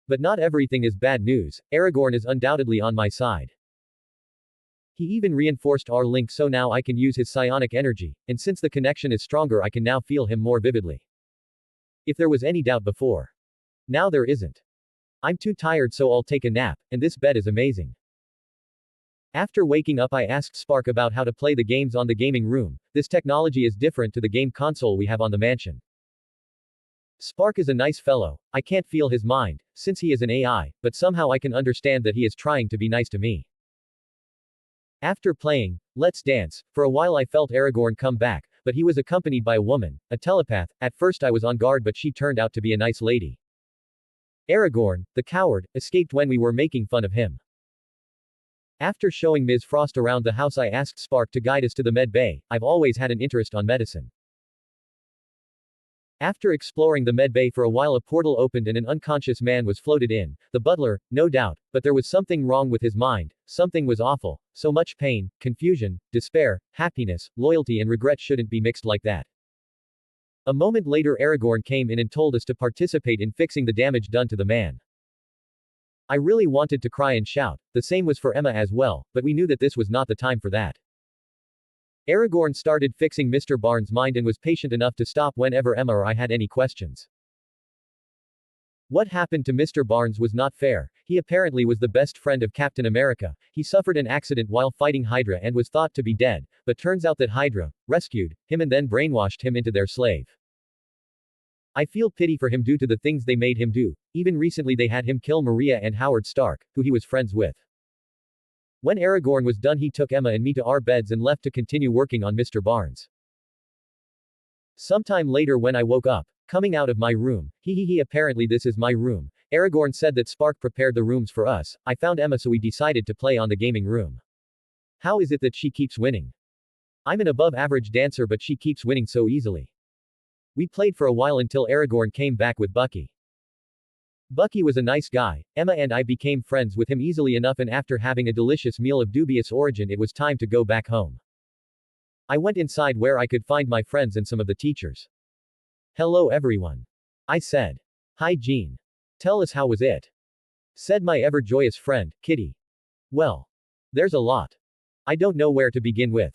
But not everything is bad news. Aragorn is undoubtedly on my side. He even reinforced our link, so now I can use his psionic energy, and since the connection is stronger, I can now feel him more vividly. If there was any doubt before, now there isn't. I'm too tired, so I'll take a nap, and this bed is amazing. After waking up, I asked Spark about how to play the games on the gaming room. This technology is different to the game console we have on the mansion. Spark is a nice fellow. I can't feel his mind, since he is an AI, but somehow I can understand that he is trying to be nice to me. After playing Let's Dance, for a while I felt Aragorn come back, but he was accompanied by a woman, a telepath. At first I was on guard, but she turned out to be a nice lady. Aragorn, the coward, escaped when we were making fun of him. After showing Ms. Frost around the house, I asked Spark to guide us to the med bay. I've always had an interest on medicine. After exploring the med bay for a while, a portal opened and an unconscious man was floated in. The butler, no doubt, but there was something wrong with his mind. Something was awful. So much pain, confusion, despair, happiness, loyalty and regret shouldn't be mixed like that. A moment later Aragorn came in and told us to participate in fixing the damage done to the man. I really wanted to cry and shout. The same was for Emma as well, but we knew that this was not the time for that. Aragorn started fixing Mr. Barnes' mind and was patient enough to stop whenever Emma or I had any questions. What happened to Mr. Barnes was not fair. He apparently was the best friend of Captain America. He suffered an accident while fighting Hydra and was thought to be dead, but turns out that Hydra rescued him and then brainwashed him into their slave. I feel pity for him due to the things they made him do. Even recently they had him kill Maria and Howard Stark, who he was friends with. When Aragorn was done, he took Emma and me to our beds and left to continue working on Mr. Barnes. Sometime later when I woke up, coming out of my room, apparently this is my room. Aragorn said that Spark prepared the rooms for us. I found Emma, so we decided to play on the gaming room. How is it that she keeps winning? I'm an above average dancer, but she keeps winning so easily. We played for a while until Aragorn came back with Bucky. Bucky was a nice guy. Emma and I became friends with him easily enough, and after having a delicious meal of dubious origin, it was time to go back home. I went inside where I could find my friends and some of the teachers. Hello everyone. I said. Hi Jean. Tell us, how was it? Said my ever-joyous friend, Kitty. Well, there's a lot. I don't know where to begin with.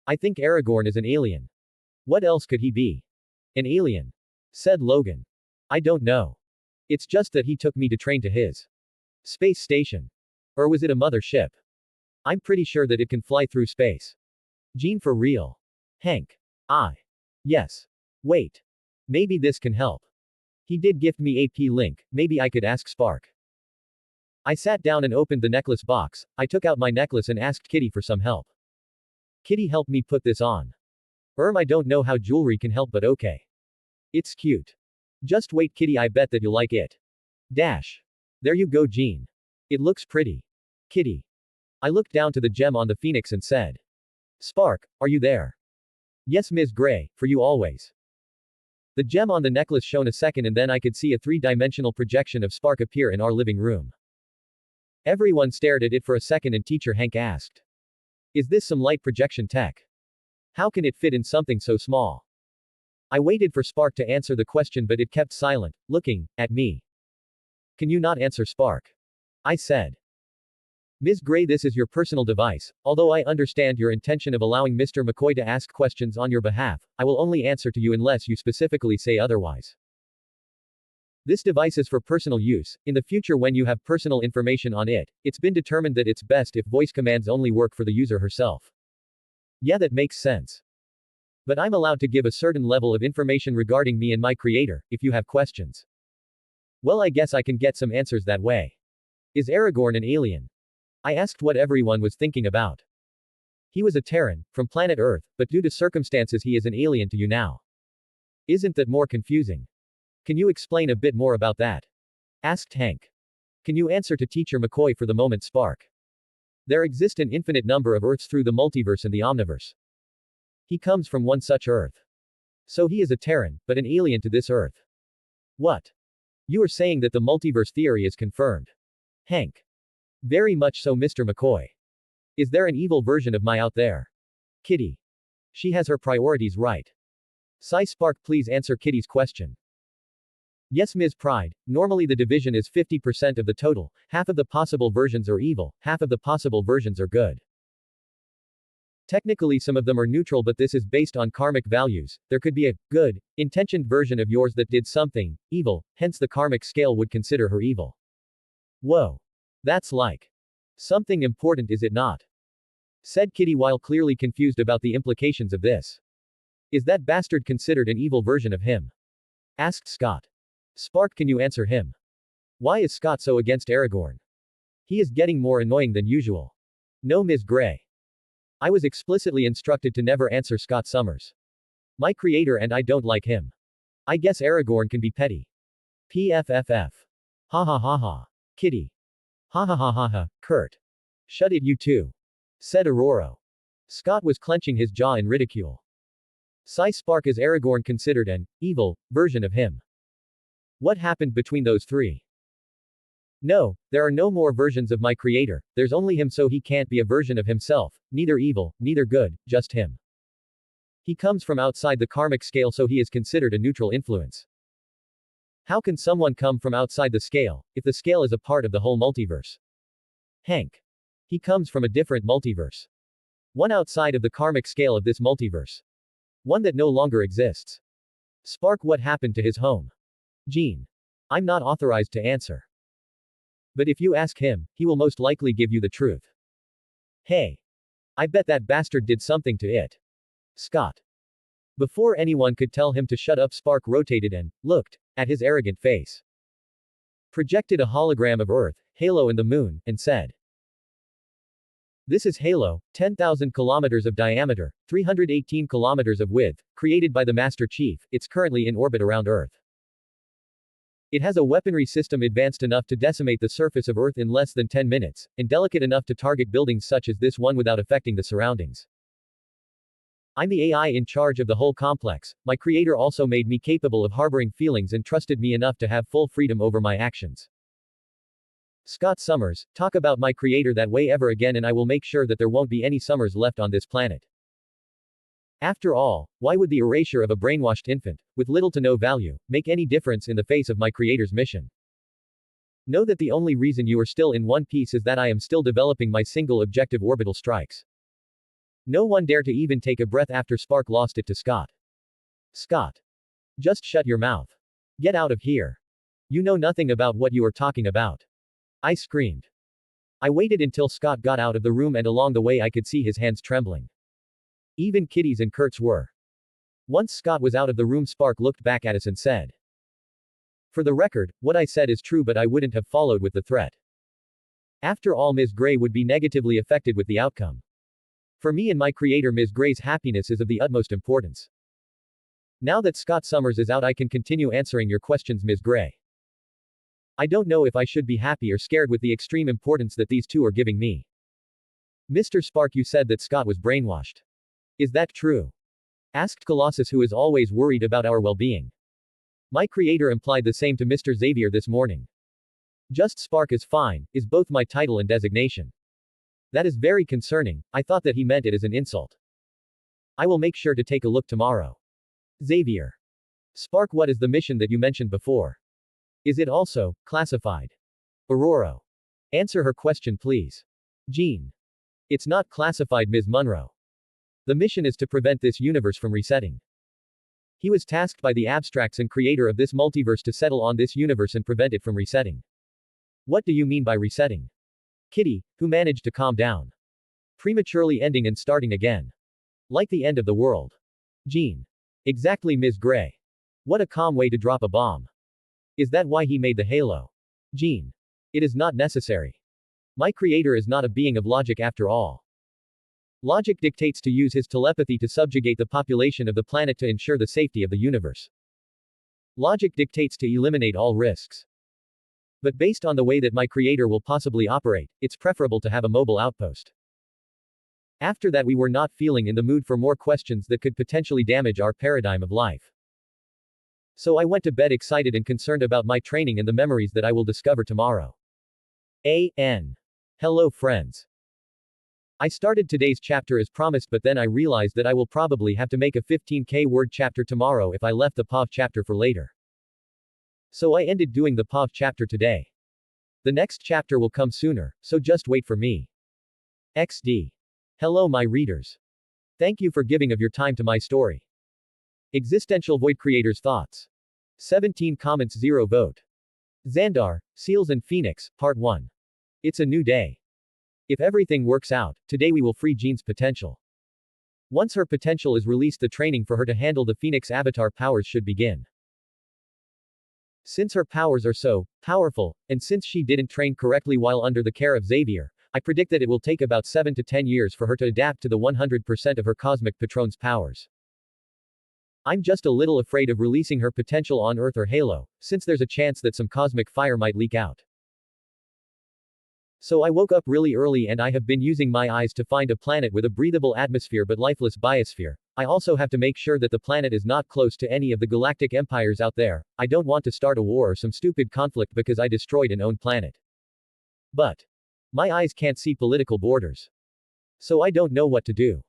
I think Aragorn is an alien. What else could he be? An alien. Said Logan. I don't know. It's just that he took me to train to his space station. Or was it a mother ship? I'm pretty sure that it can fly through space. Jean, for real? Hank. Yes. Wait. Maybe this can help. He did gift me AP link, maybe I could ask Spark. I sat down and opened the necklace box. I took out my necklace and asked Kitty for some help. Kitty helped me put this on. I don't know how jewelry can help, but okay. It's cute. Just wait Kitty, I bet that you'll like it. Dash. There you go Jean. It looks pretty. Kitty. I looked down to the gem on the phoenix and said. Spark, are you there? Yes Ms. Gray, for you always. The gem on the necklace shone a second and then I could see a three-dimensional projection of Spark appear in our living room. Everyone stared at it for a second and teacher Hank asked. Is this some light projection tech? How can it fit in something so small? I waited for Spark to answer the question, but it kept silent, looking at me. Can you not answer, Spark? I said. Ms. Gray, this is your personal device. Although I understand your intention of allowing Mr. McCoy to ask questions on your behalf, I will only answer to you unless you specifically say otherwise. This device is for personal use. In the future, when you have personal information on it, it's been determined that it's best if voice commands only work for the user herself. Yeah, that makes sense. But I'm allowed to give a certain level of information regarding me and my creator, if you have questions. Well, I guess I can get some answers that way. Is Aragorn an alien? I asked what everyone was thinking about. He was a Terran, from planet Earth, but due to circumstances he is an alien to you now. Isn't that more confusing? Can you explain a bit more about that? Asked Hank. Can you answer to Teacher McCoy for the moment, Spark? There exist an infinite number of Earths through the multiverse and the omniverse. He comes from one such Earth. So he is a Terran, but an alien to this Earth. What? You are saying that the multiverse theory is confirmed. Hank. Very much so, Mr. McCoy. Is there an evil version of my out there? Kitty. She has her priorities right. Spark, please answer Kitty's question. Yes, Ms. Pride, normally the division is 50% of the total, half of the possible versions are evil, half of the possible versions are good. Technically some of them are neutral, but this is based on karmic values. There could be a good, intentioned version of yours that did something evil, hence the karmic scale would consider her evil. Whoa. That's like something important, is it not? Said Kitty while clearly confused about the implications of this. Is that bastard considered an evil version of him? Asked Scott. Spark, can you answer him? Why is Scott so against Aragorn? He is getting more annoying than usual. No, Ms. Gray. I was explicitly instructed to never answer Scott Summers. My creator and I don't like him. I guess Aragorn can be petty. PFFF. Ha ha ha ha. Kitty. Ha ha ha ha ha, Kurt. Shut it, you two. Said Aurora. Scott was clenching his jaw in ridicule. Spark, is Aragorn considered an evil version of him? What happened between those three? No, there are no more versions of my creator, there's only him, so he can't be a version of himself, neither evil, neither good, just him. He comes from outside the karmic scale, so he is considered a neutral influence. How can someone come from outside the scale, if the scale is a part of the whole multiverse? Hank. He comes from a different multiverse. One outside of the karmic scale of this multiverse. One that no longer exists. Spark, what happened to his home? Jean. I'm not authorized to answer. But if you ask him, he will most likely give you the truth. Hey. I bet that bastard did something to it. Scott. Before anyone could tell him to shut up, Spark rotated and looked at his arrogant face. Projected a hologram of Earth, Halo and the Moon, and said, "This is Halo, 10,000 kilometers of diameter, 318 kilometers of width, created by the Master Chief. It's currently in orbit around Earth. It has a weaponry system advanced enough to decimate the surface of Earth in less than 10 minutes, and delicate enough to target buildings such as this one without affecting the surroundings. I'm the AI in charge of the whole complex. My creator also made me capable of harboring feelings and trusted me enough to have full freedom over my actions. Scott Summers, talk about my creator that way ever again and I will make sure that there won't be any Summers left on this planet. After all, why would the erasure of a brainwashed infant, with little to no value, make any difference in the face of my creator's mission? Know that the only reason you are still in one piece is that I am still developing my single objective orbital strikes. No one dare to even take a breath after Spark lost it to Scott. Scott. Just shut your mouth. Get out of here. You know nothing about what you are talking about. I screamed. I waited until Scott got out of the room and along the way I could see his hands trembling. Even Kitty's and Kurt's were. Once Scott was out of the room, Spark looked back at us and said, "For the record, what I said is true, but I wouldn't have followed with the threat. After all, Ms. Gray would be negatively affected with the outcome. For me and my creator, Ms. Gray's happiness is of the utmost importance. Now that Scott Summers is out, I can continue answering your questions, Ms. Gray. I don't know if I should be happy or scared with the extreme importance that these two are giving me. Mr. Spark, you said that Scott was brainwashed. Is that true?" asked Colossus, who is always worried about our well-being. My creator implied the same to Mr. Xavier this morning. Just Spark is fine, is both my title and designation. That is very concerning. I thought that he meant it as an insult. I will make sure to take a look tomorrow. Xavier. Spark, what is the mission that you mentioned before? Is it also classified? Aurora. Answer her question, please. Jean. It's not classified, Ms. Munro. The mission is to prevent this universe from resetting. He was tasked by the abstracts and creator of this multiverse to settle on this universe and prevent it from resetting. What do you mean by resetting? Kitty, who managed to calm down. Prematurely ending and starting again. Like the end of the world. Jean. Exactly, Ms. Gray. What a calm way to drop a bomb. Is that why he made the halo? Jean. It is not necessary. My creator is not a being of logic after all. Logic dictates to use his telepathy to subjugate the population of the planet to ensure the safety of the universe. Logic dictates to eliminate all risks. But based on the way that my creator will possibly operate, it's preferable to have a mobile outpost. After that, we were not feeling in the mood for more questions that could potentially damage our paradigm of life. So I went to bed excited and concerned about my training and the memories that I will discover tomorrow. Hello friends. I started today's chapter as promised, but then I realized that I will probably have to make a 15k word chapter tomorrow if I left the POV chapter for later. So I ended doing the POV chapter today. The next chapter will come sooner, so just wait for me. XD. Hello my readers. Thank you for giving of your time to my story. ExistentialVoid creators' thoughts. 17 comments, 0 vote. Xandar, Seals and Phoenix, Part 1. It's a new day. If everything works out, today we will free Jean's potential. Once her potential is released, the training for her to handle the Phoenix avatar powers should begin. Since her powers are so powerful, and since she didn't train correctly while under the care of Xavier, I predict that it will take about 7 to 10 years for her to adapt to the 100% of her cosmic patron's powers. I'm just a little afraid of releasing her potential on Earth or Halo, since there's a chance that some cosmic fire might leak out. So I woke up really early and I have been using my eyes to find a planet with a breathable atmosphere but lifeless biosphere. I also have to make sure that the planet is not close to any of the galactic empires out there. I don't want to start a war or some stupid conflict because I destroyed an own planet. But my eyes can't see political borders. So I don't know what to do.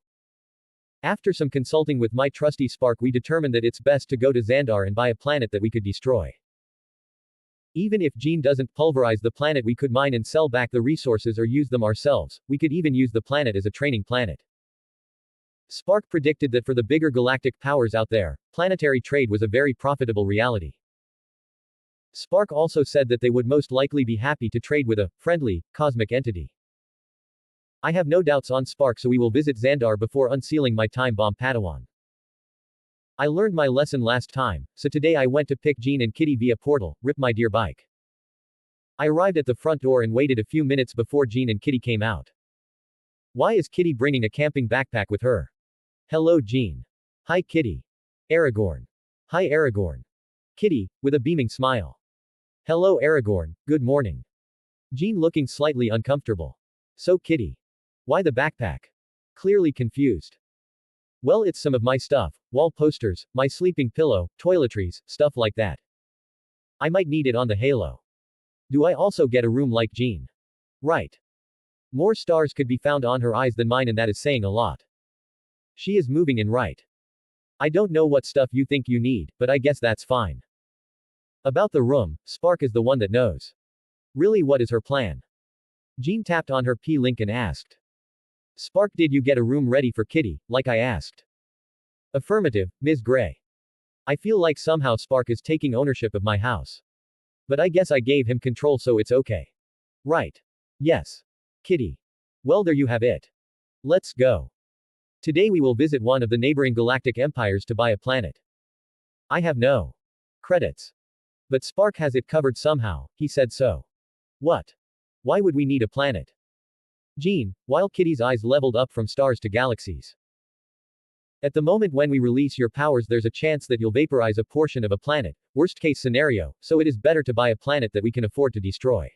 After some consulting with my trusty Spark, we determined that it's best to go to Xandar and buy a planet that we could destroy. Even if Jean doesn't pulverize the planet, we could mine and sell back the resources or use them ourselves. We could even use the planet as a training planet. Spark predicted that for the bigger galactic powers out there, planetary trade was a very profitable reality. Spark also said that they would most likely be happy to trade with a friendly, cosmic entity. I have no doubts on Spark, so we will visit Xandar before unsealing my time bomb Padawan. I learned my lesson last time, so today I went to pick Jean and Kitty via portal, rip my dear bike. I arrived at the front door and waited a few minutes before Jean and Kitty came out. Why is Kitty bringing a camping backpack with her? Hello Jean. Hi Kitty. Aragorn. Hi Aragorn. Kitty, with a beaming smile. Hello Aragorn, good morning. Jean looking slightly uncomfortable. So Kitty. Why the backpack? Clearly confused. Well, it's some of my stuff, wall posters, my sleeping pillow, toiletries, stuff like that. I might need it on the Halo. Do I also get a room like Jean? Right. More stars could be found on her eyes than mine, and that is saying a lot. She is moving in right. I don't know what stuff you think you need, but I guess that's fine. About the room, Spark is the one that knows. Really, what is her plan? Jean tapped on her P-Link and asked. Spark, did you get a room ready for Kitty, like I asked? Affirmative, Ms. Gray. I feel like somehow Spark is taking ownership of my house. But I guess I gave him control, so it's okay. Right. Yes. Kitty. Well, there you have it. Let's go. Today we will visit one of the neighboring galactic empires to buy a planet. I have no credits. But Spark has it covered somehow, he said so. What? Why would we need a planet? Jean, while Kitty's eyes leveled up from stars to galaxies. At the moment when we release your powers, there's a chance that you'll vaporize a portion of a planet, worst case scenario, so it is better to buy a planet that we can afford to destroy.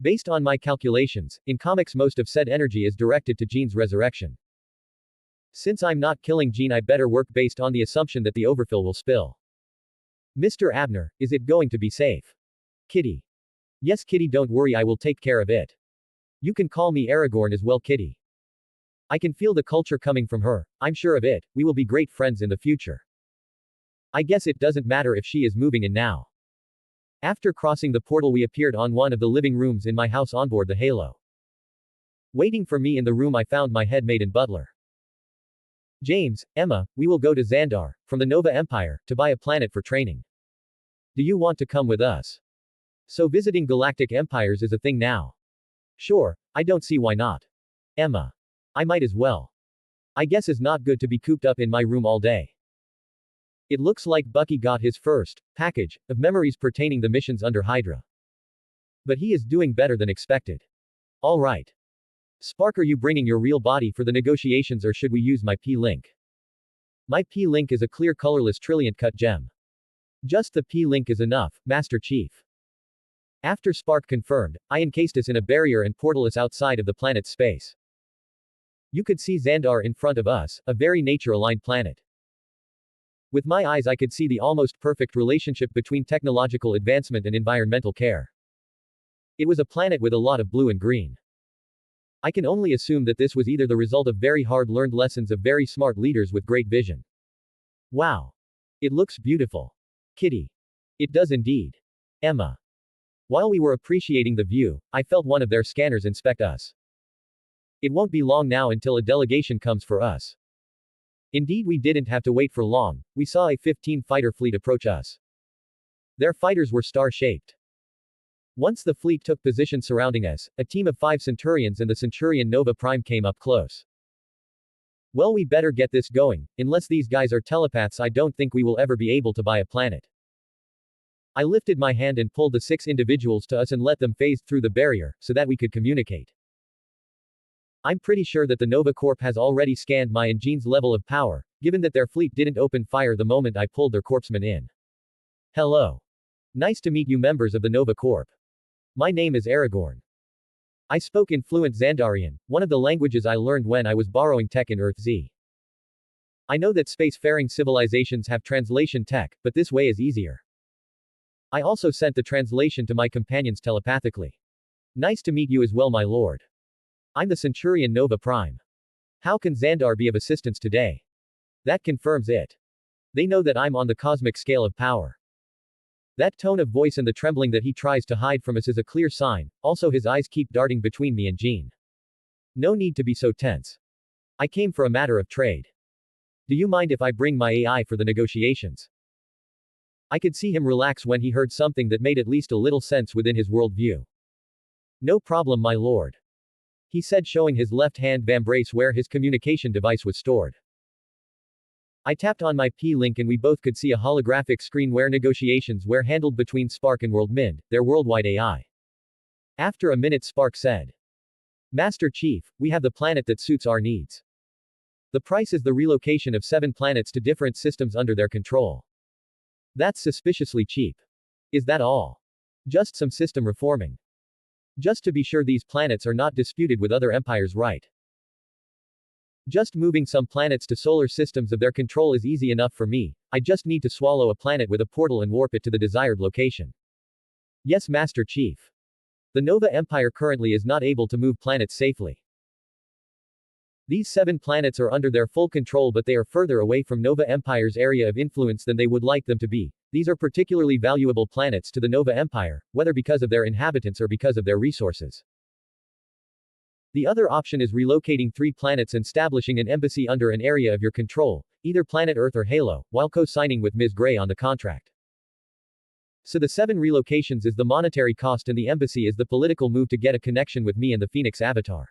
Based on my calculations, in comics most of said energy is directed to Jean's resurrection. Since I'm not killing Jean, I better work based on the assumption that the overfill will spill. Mr. Abner, is it going to be safe? Kitty. Yes Kitty, don't worry, I will take care of it. You can call me Aragorn as well Kitty. I can feel the culture coming from her, I'm sure of it, we will be great friends in the future. I guess it doesn't matter if she is moving in now. After crossing the portal, we appeared on one of the living rooms in my house onboard the Halo. Waiting for me in the room, I found my headmaid and butler. James, Emma, we will go to Xandar, from the Nova Empire, to buy a planet for training. Do you want to come with us? So visiting galactic empires is a thing now. Sure, I don't see why not. Emma. I might as well. I guess it's not good to be cooped up in my room all day. It looks like Bucky got his first package of memories pertaining the missions under Hydra. But he is doing better than expected. All right. Spark, are you bringing your real body for the negotiations, or should we use my P-Link? My P-Link is a clear colorless trillion-cut gem. Just the P-Link is enough, Master Chief. After Spark confirmed, I encased us in a barrier and portal us outside of the planet's space. You could see Xandar in front of us, a very nature-aligned planet. With my eyes I could see the almost perfect relationship between technological advancement and environmental care. It was a planet with a lot of blue and green. I can only assume that this was either the result of very hard-learned lessons of very smart leaders with great vision. Wow. It looks beautiful. Kitty. It does indeed. Emma. While we were appreciating the view, I felt one of their scanners inspect us. It won't be long now until a delegation comes for us. Indeed, we didn't have to wait for long. We saw a 15-fighter fleet approach us. Their fighters were star-shaped. Once the fleet took position surrounding us, a team of 5 Centurions and the Centurion Nova Prime came up close. Well, we better get this going. Unless these guys are telepaths, I don't think we will ever be able to buy a planet. I lifted my hand and pulled the 6 individuals to us and let them phase through the barrier, so that we could communicate. I'm pretty sure that the Nova Corp has already scanned my and Jean's level of power, given that their fleet didn't open fire the moment I pulled their corpsmen in. Hello. Nice to meet you, members of the Nova Corp. My name is Aragorn. I spoke in fluent Xandarian, one of the languages I learned when I was borrowing tech in Earth Z. I know that spacefaring civilizations have translation tech, but this way is easier. I also sent the translation to my companions telepathically. Nice to meet you as well, my lord. I'm the Centurion Nova Prime. How can Xandar be of assistance today? That confirms it. They know that I'm on the cosmic scale of power. That tone of voice and the trembling that he tries to hide from us is a clear sign, also his eyes keep darting between me and Jean. No need to be so tense. I came for a matter of trade. Do you mind if I bring my AI for the negotiations? I could see him relax when he heard something that made at least a little sense within his worldview. No problem, my lord. He said, showing his left-hand vambrace where his communication device was stored. I tapped on my P-Link and we both could see a holographic screen where negotiations were handled between Spark and WorldMind, their worldwide AI. After a minute, Spark said, Master Chief, we have the planet that suits our needs. The price is the relocation of 7 planets to different systems under their control. That's suspiciously cheap. Is that all? Just some system reforming. Just to be sure these planets are not disputed with other empires, right? Just moving some planets to solar systems of their control is easy enough for me. I just need to swallow a planet with a portal and warp it to the desired location. Yes, Master Chief. The Nova Empire currently is not able to move planets safely. These 7 planets are under their full control, but they are further away from Nova Empire's area of influence than they would like them to be. These are particularly valuable planets to the Nova Empire, whether because of their inhabitants or because of their resources. The other option is relocating 3 planets and establishing an embassy under an area of your control, either planet Earth or Halo, while co-signing with Ms. Gray on the contract. So the 7 relocations is the monetary cost and the embassy is the political move to get a connection with me and the Phoenix Avatar.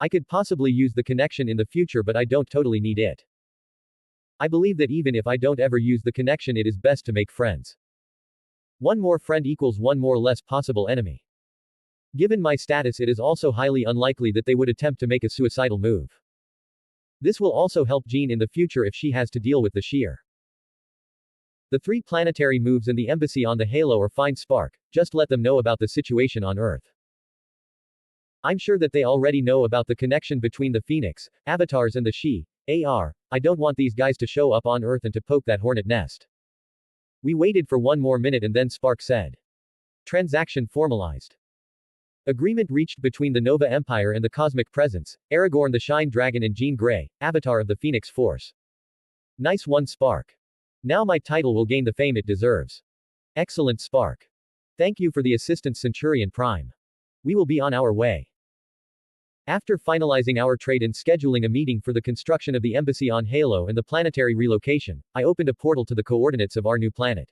I could possibly use the connection in the future, but I don't totally need it. I believe that even if I don't ever use the connection, it is best to make friends. One more friend equals one more less possible enemy. Given my status, it is also highly unlikely that they would attempt to make a suicidal move. This will also help Jean in the future if she has to deal with the Sheer. The 3 planetary moves and the embassy on the Halo are fine, Spark, just let them know about the situation on Earth. I'm sure that they already know about the connection between the Phoenix, Avatars and the She-AR. I don't want these guys to show up on Earth and to poke that hornet nest. We waited for one more minute and then Spark said. Transaction formalized. Agreement reached between the Nova Empire and the Cosmic Presence, Aragorn the Shine Dragon and Jean Grey, Avatar of the Phoenix Force. Nice one, Spark. Now my title will gain the fame it deserves. Excellent, Spark. Thank you for the assistance, Centurion Prime. We will be on our way. After finalizing our trade and scheduling a meeting for the construction of the embassy on Halo and the planetary relocation, I opened a portal to the coordinates of our new planet.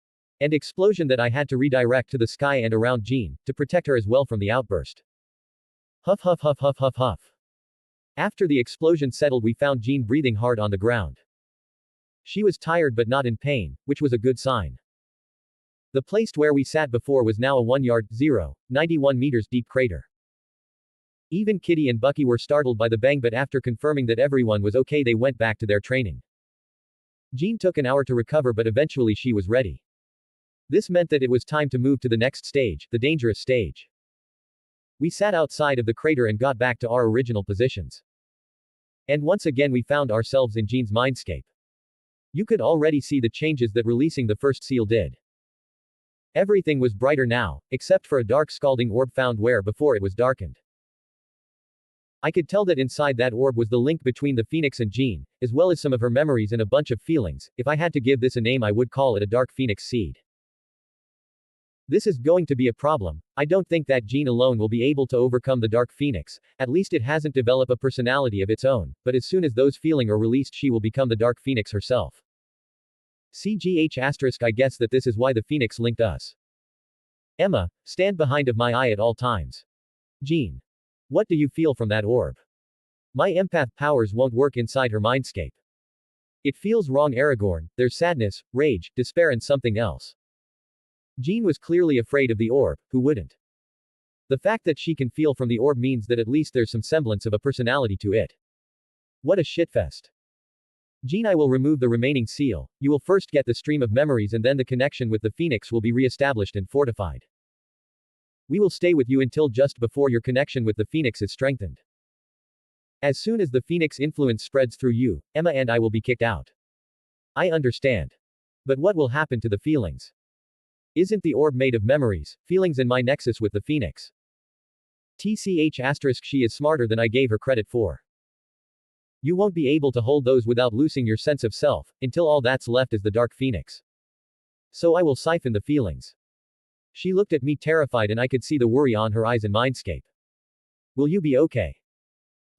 and explosion that I had to redirect to the sky and around Jean, to protect her as well from the outburst. Huff huff huff huff huff huff. After the explosion settled, we found Jean breathing hard on the ground. She was tired but not in pain, which was a good sign. The place where we sat before was now a 1 yard, 91 meters deep crater. Even Kitty and Bucky were startled by the bang, but after confirming that everyone was okay, they went back to their training. Jean took an hour to recover, but eventually she was ready. This meant that it was time to move to the next stage, the dangerous stage. We sat outside of the crater and got back to our original positions. And once again we found ourselves in Jean's mindscape. You could already see the changes that releasing the first seal did. Everything was brighter now, except for a dark scalding orb found where before it was darkened. I could tell that inside that orb was the link between the Phoenix and Jean, as well as some of her memories and a bunch of feelings. If I had to give this a name, I would call it a dark Phoenix seed. This is going to be a problem. I don't think that Jean alone will be able to overcome the dark Phoenix, at least it hasn't developed a personality of its own, but as soon as those feelings are released, she will become the dark Phoenix herself. CGH**, I guess that this is why the Phoenix linked us. Emma, stand behind of my eye at all times. Jean. What do you feel from that orb? My empath powers won't work inside her mindscape. It feels wrong, Aragorn. There's sadness, rage, despair and something else. Jean was clearly afraid of the orb, who wouldn't? The fact that she can feel from the orb means that at least there's some semblance of a personality to it. What a shitfest. Jean, I will remove the remaining seal. You will first get the stream of memories and then the connection with the Phoenix will be re-established and fortified. We will stay with you until just before your connection with the Phoenix is strengthened. As soon as the Phoenix influence spreads through you, Emma and I will be kicked out. I understand. But what will happen to the feelings? Isn't the orb made of memories, feelings and my nexus with the Phoenix? TCH*, she is smarter than I gave her credit for. You won't be able to hold those without losing your sense of self, until all that's left is the dark Phoenix. So I will siphon the feelings. She looked at me terrified and I could see the worry on her eyes and mindscape. Will you be okay?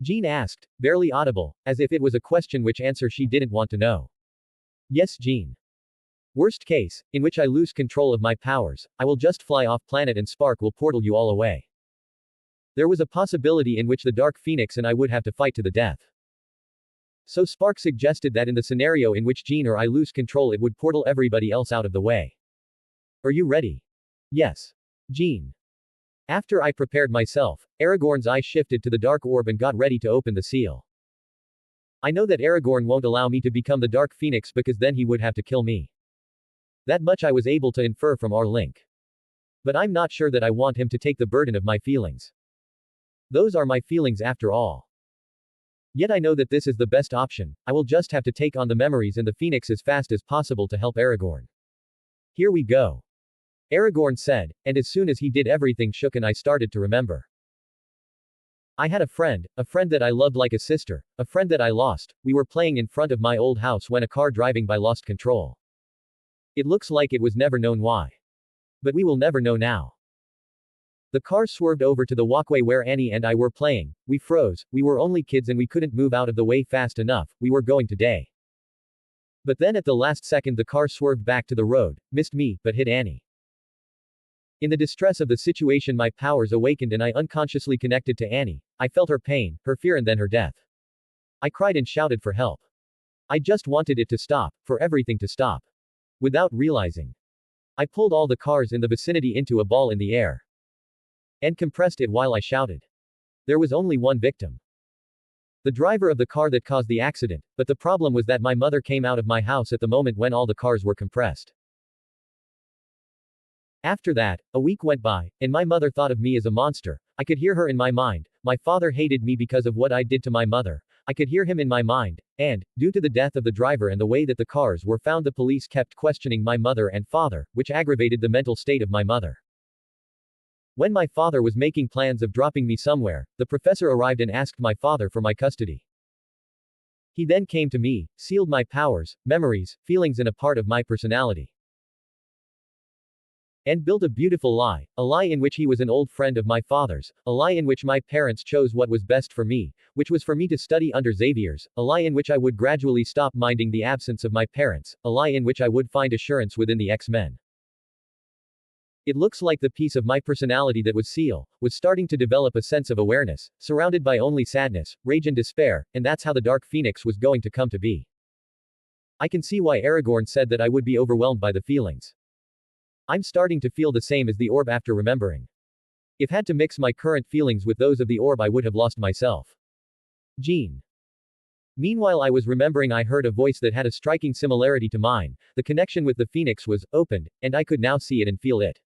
Jean asked, barely audible, as if it was a question which answer she didn't want to know. Yes, Jean. Worst case, in which I lose control of my powers, I will just fly off planet and Spark will portal you all away. There was a possibility in which the Dark Phoenix and I would have to fight to the death. So Spark suggested that in the scenario in which Jean or I lose control, it would portal everybody else out of the way. Are you ready? Yes. Jean. After I prepared myself, Aragorn's eye shifted to the dark orb and got ready to open the seal. I know that Aragorn won't allow me to become the Dark Phoenix because then he would have to kill me. That much I was able to infer from our link. But I'm not sure that I want him to take the burden of my feelings. Those are my feelings after all. Yet I know that this is the best option. I will just have to take on the memories and the Phoenix as fast as possible to help Aragorn. Here we go. Aragorn said, and as soon as he did, everything shook and I started to remember. I had a friend that I loved like a sister, a friend that I lost. We were playing in front of my old house when a car driving by lost control. It looks like it was never known why. But we will never know now. The car swerved over to the walkway where Annie and I were playing. We froze, we were only kids and we couldn't move out of the way fast enough, we were going to die. But then at the last second the car swerved back to the road, missed me, but hit Annie. In the distress of the situation my powers awakened and I unconsciously connected to Annie. I felt her pain, her fear and then her death. I cried and shouted for help. I just wanted it to stop, for everything to stop. Without realizing. I pulled all the cars in the vicinity into a ball in the air. And compressed it while I shouted. There was only one victim. The driver of the car that caused the accident, but the problem was that my mother came out of my house at the moment when all the cars were compressed. After that, a week went by, and my mother thought of me as a monster. I could hear her in my mind. My father hated me because of what I did to my mother. I could hear him in my mind, and, due to the death of the driver and the way that the cars were found, the police kept questioning my mother and father, which aggravated the mental state of my mother. When my father was making plans of dropping me somewhere, the professor arrived and asked my father for my custody. He then came to me, sealed my powers, memories, feelings and a part of my personality. And built a beautiful lie, a lie in which he was an old friend of my father's, a lie in which my parents chose what was best for me, which was for me to study under Xavier's, a lie in which I would gradually stop minding the absence of my parents, a lie in which I would find assurance within the X-Men. It looks like the piece of my personality that was Seal, was starting to develop a sense of awareness, surrounded by only sadness, rage and despair, and that's how the Dark Phoenix was going to come to be. I can see why Aragorn said that I would be overwhelmed by the feelings. I'm starting to feel the same as the orb after remembering. If had to mix my current feelings with those of the orb I would have lost myself. Jean. Meanwhile I was remembering I heard a voice that had a striking similarity to mine, the connection with the phoenix was opened, and I could now see it and feel it.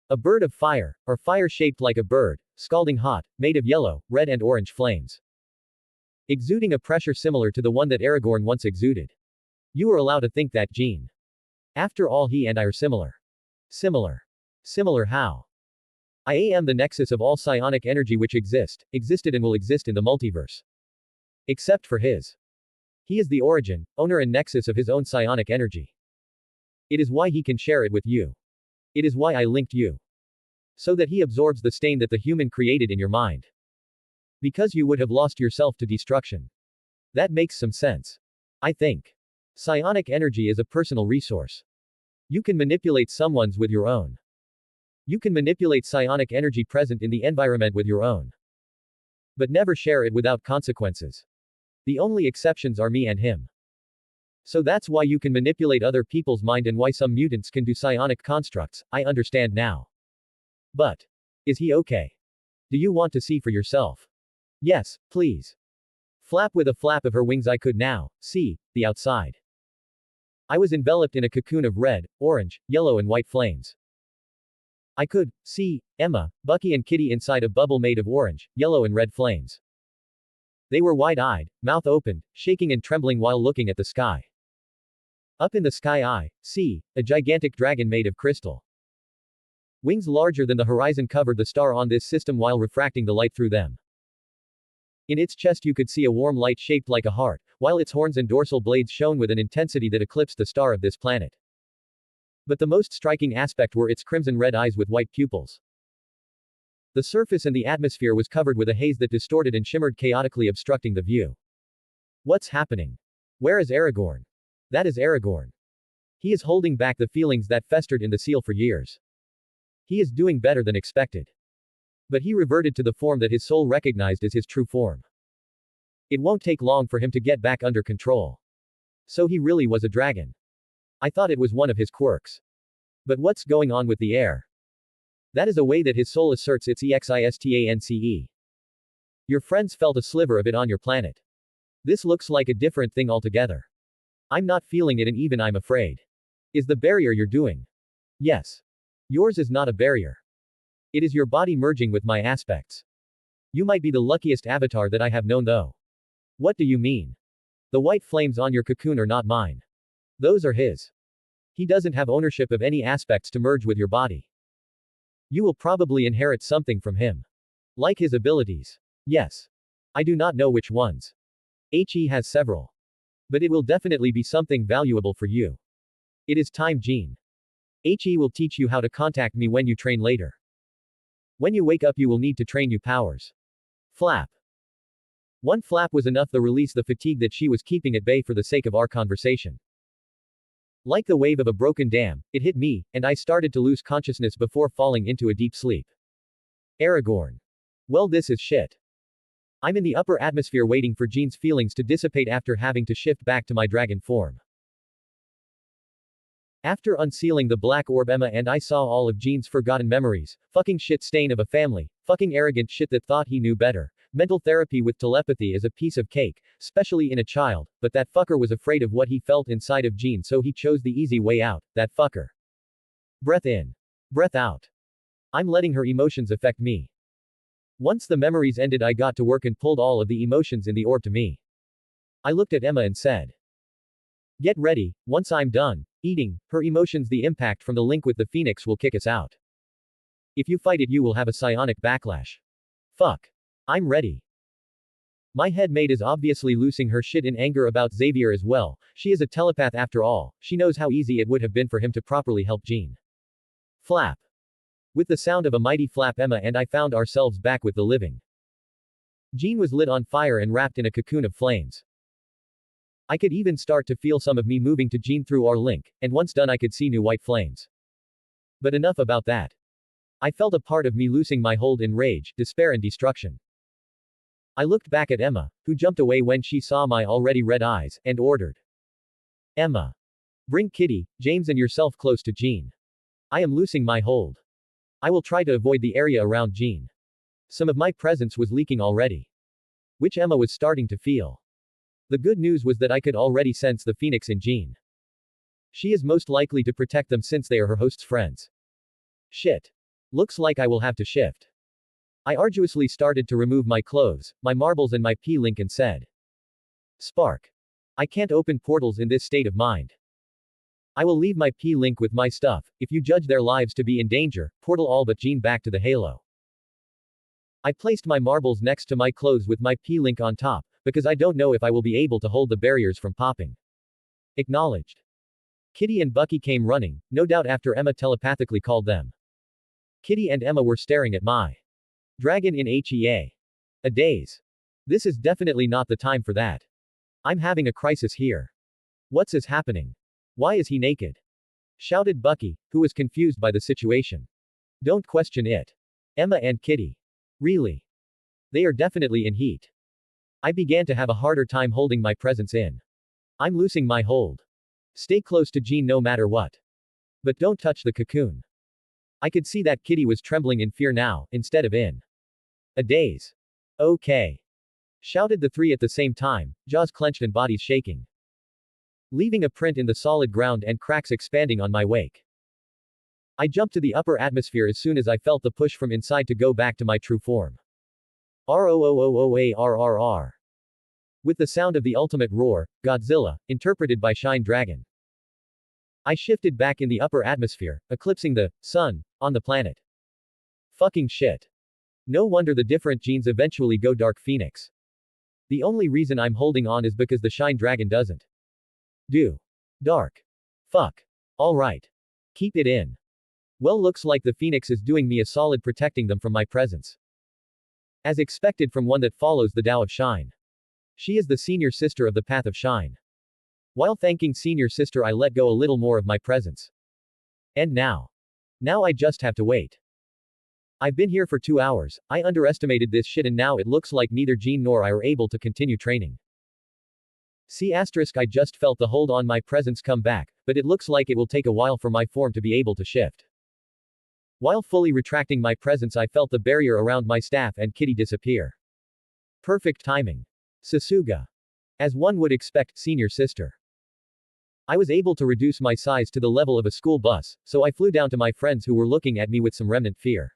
A bird of fire, or fire shaped like a bird, scalding hot, made of yellow, red and orange flames. Exuding a pressure similar to the one that Aragorn once exuded. You are allowed to think that, Jean. After all he and I are similar. Similar. Similar how? I am the nexus of all psionic energy which existed and will exist in the multiverse. Except for his. He is the origin, owner and nexus of his own psionic energy. It is why he can share it with you. It is why I linked you. So that he absorbs the stain that the human created in your mind. Because you would have lost yourself to destruction. That makes some sense. I think. Psionic energy is a personal resource. You can manipulate someone's with your own. You can manipulate psionic energy present in the environment with your own. But never share it without consequences. The only exceptions are me and him. So that's why you can manipulate other people's mind and why some mutants can do psionic constructs, I understand now. But. Is he okay? Do you want to see for yourself? Yes, please. Flap with a flap of her wings I could now see the outside. I was enveloped in a cocoon of red, orange, yellow and white flames. I could see Emma, Bucky and Kitty inside a bubble made of orange, yellow and red flames. They were wide-eyed, mouth open, shaking and trembling while looking at the sky. Up in the sky I see a gigantic dragon made of crystal. Wings larger than the horizon covered the star on this system while refracting the light through them. In its chest you could see a warm light shaped like a heart, while its horns and dorsal blades shone with an intensity that eclipsed the star of this planet. But the most striking aspect were its crimson red eyes with white pupils. The surface and the atmosphere was covered with a haze that distorted and shimmered chaotically, obstructing the view. What's happening? Where is Aragorn? That is Aragorn. He is holding back the feelings that festered in the seal for years. He is doing better than expected. But he reverted to the form that his soul recognized as his true form. It won't take long for him to get back under control. So he really was a dragon. I thought it was one of his quirks. But what's going on with the air? That is a way that his soul asserts its existence. Your friends felt a sliver of it on your planet. This looks like a different thing altogether. I'm not feeling it and even I'm afraid. Is the barrier you're doing? Yes. Yours is not a barrier. It is your body merging with my aspects. You might be the luckiest avatar that I have known though. What do you mean? The white flames on your cocoon are not mine. Those are his. He doesn't have ownership of any aspects to merge with your body. You will probably inherit something from him. Like his abilities. Yes. I do not know which ones. He has several. But it will definitely be something valuable for you. It is time, Jean. He will teach you how to contact me when you train later. When you wake up you will need to train new powers. Flap. One flap was enough to release the fatigue that she was keeping at bay for the sake of our conversation. Like the wave of a broken dam, it hit me, and I started to lose consciousness before falling into a deep sleep. Aragorn. Well, this is shit. I'm in the upper atmosphere waiting for Jean's feelings to dissipate after having to shift back to my dragon form. After unsealing the black orb, Emma and I saw all of Jean's forgotten memories, fucking shit stain of a family, fucking arrogant shit that thought he knew better. Mental therapy with telepathy is a piece of cake, especially in a child, but that fucker was afraid of what he felt inside of Jean, so he chose the easy way out, that fucker. Breath in. Breath out. I'm letting her emotions affect me. Once the memories ended I got to work and pulled all of the emotions in the orb to me. I looked at Emma and said, get ready, once I'm done eating her emotions the impact from the link with the phoenix will kick us out. If you fight it you will have a psionic backlash. Fuck. I'm ready. My headmate is obviously losing her shit in anger about Xavier as well, she is a telepath after all, she knows how easy it would have been for him to properly help Jean. Flap. With the sound of a mighty flap Emma and I found ourselves back with the living. Jean was lit on fire and wrapped in a cocoon of flames. I could even start to feel some of me moving to Jean through our link, and once done I could see new white flames. But enough about that. I felt a part of me losing my hold in rage, despair and destruction. I looked back at Emma, who jumped away when she saw my already red eyes, and ordered. Emma. Bring Kitty, James and yourself close to Jean. I am losing my hold. I will try to avoid the area around Jean. Some of my presence was leaking already. Which Emma was starting to feel. The good news was that I could already sense the phoenix in Jean. She is most likely to protect them since they are her host's friends. Shit. Looks like I will have to shift. I arduously started to remove my clothes, my marbles and my P-link and said. Spark. I can't open portals in this state of mind. I will leave my P-link with my stuff, if you judge their lives to be in danger, portal all but Jean back to the Halo. I placed my marbles next to my clothes with my P-link on top, because I don't know if I will be able to hold the barriers from popping. Acknowledged. Kitty and Bucky came running, no doubt after Emma telepathically called them. Kitty and Emma were staring at my dragon in HEA. A daze. This is definitely not the time for that. I'm having a crisis here. What's is happening? Why is he naked? Shouted Bucky, who was confused by the situation. Don't question it. Emma and Kitty. Really? They are definitely in heat. I began to have a harder time holding my presence in. I'm losing my hold. Stay close to Jean no matter what. But don't touch the cocoon. I could see that Kitty was trembling in fear now, instead of in a daze. Okay. Shouted the three at the same time, jaws clenched and bodies shaking. Leaving a print in the solid ground and cracks expanding on my wake. I jumped to the upper atmosphere as soon as I felt the push from inside to go back to my true form. ROOOOARRR. With the sound of the ultimate roar, Godzilla, interpreted by Shine Dragon. I shifted back in the upper atmosphere, eclipsing the sun on the planet. Fucking shit. No wonder the different genes eventually go dark phoenix. The only reason I'm holding on is because the Shine Dragon doesn't do dark. Fuck. Alright. Keep it in. Well, looks like the phoenix is doing me a solid protecting them from my presence. As expected from one that follows the Tao of Shine. She is the senior sister of the Path of Shine. While thanking senior sister, I let go a little more of my presence. And now. Now I just have to wait. I've been here for 2 hours, I underestimated this shit and now it looks like neither Jean nor I are able to continue training. See asterisk, I just felt the hold on my presence come back, but it looks like it will take a while for my form to be able to shift. While fully retracting my presence, I felt the barrier around my staff and Kitty disappear. Perfect timing. Sasuga. As one would expect, senior sister. I was able to reduce my size to the level of a school bus, so I flew down to my friends who were looking at me with some remnant fear.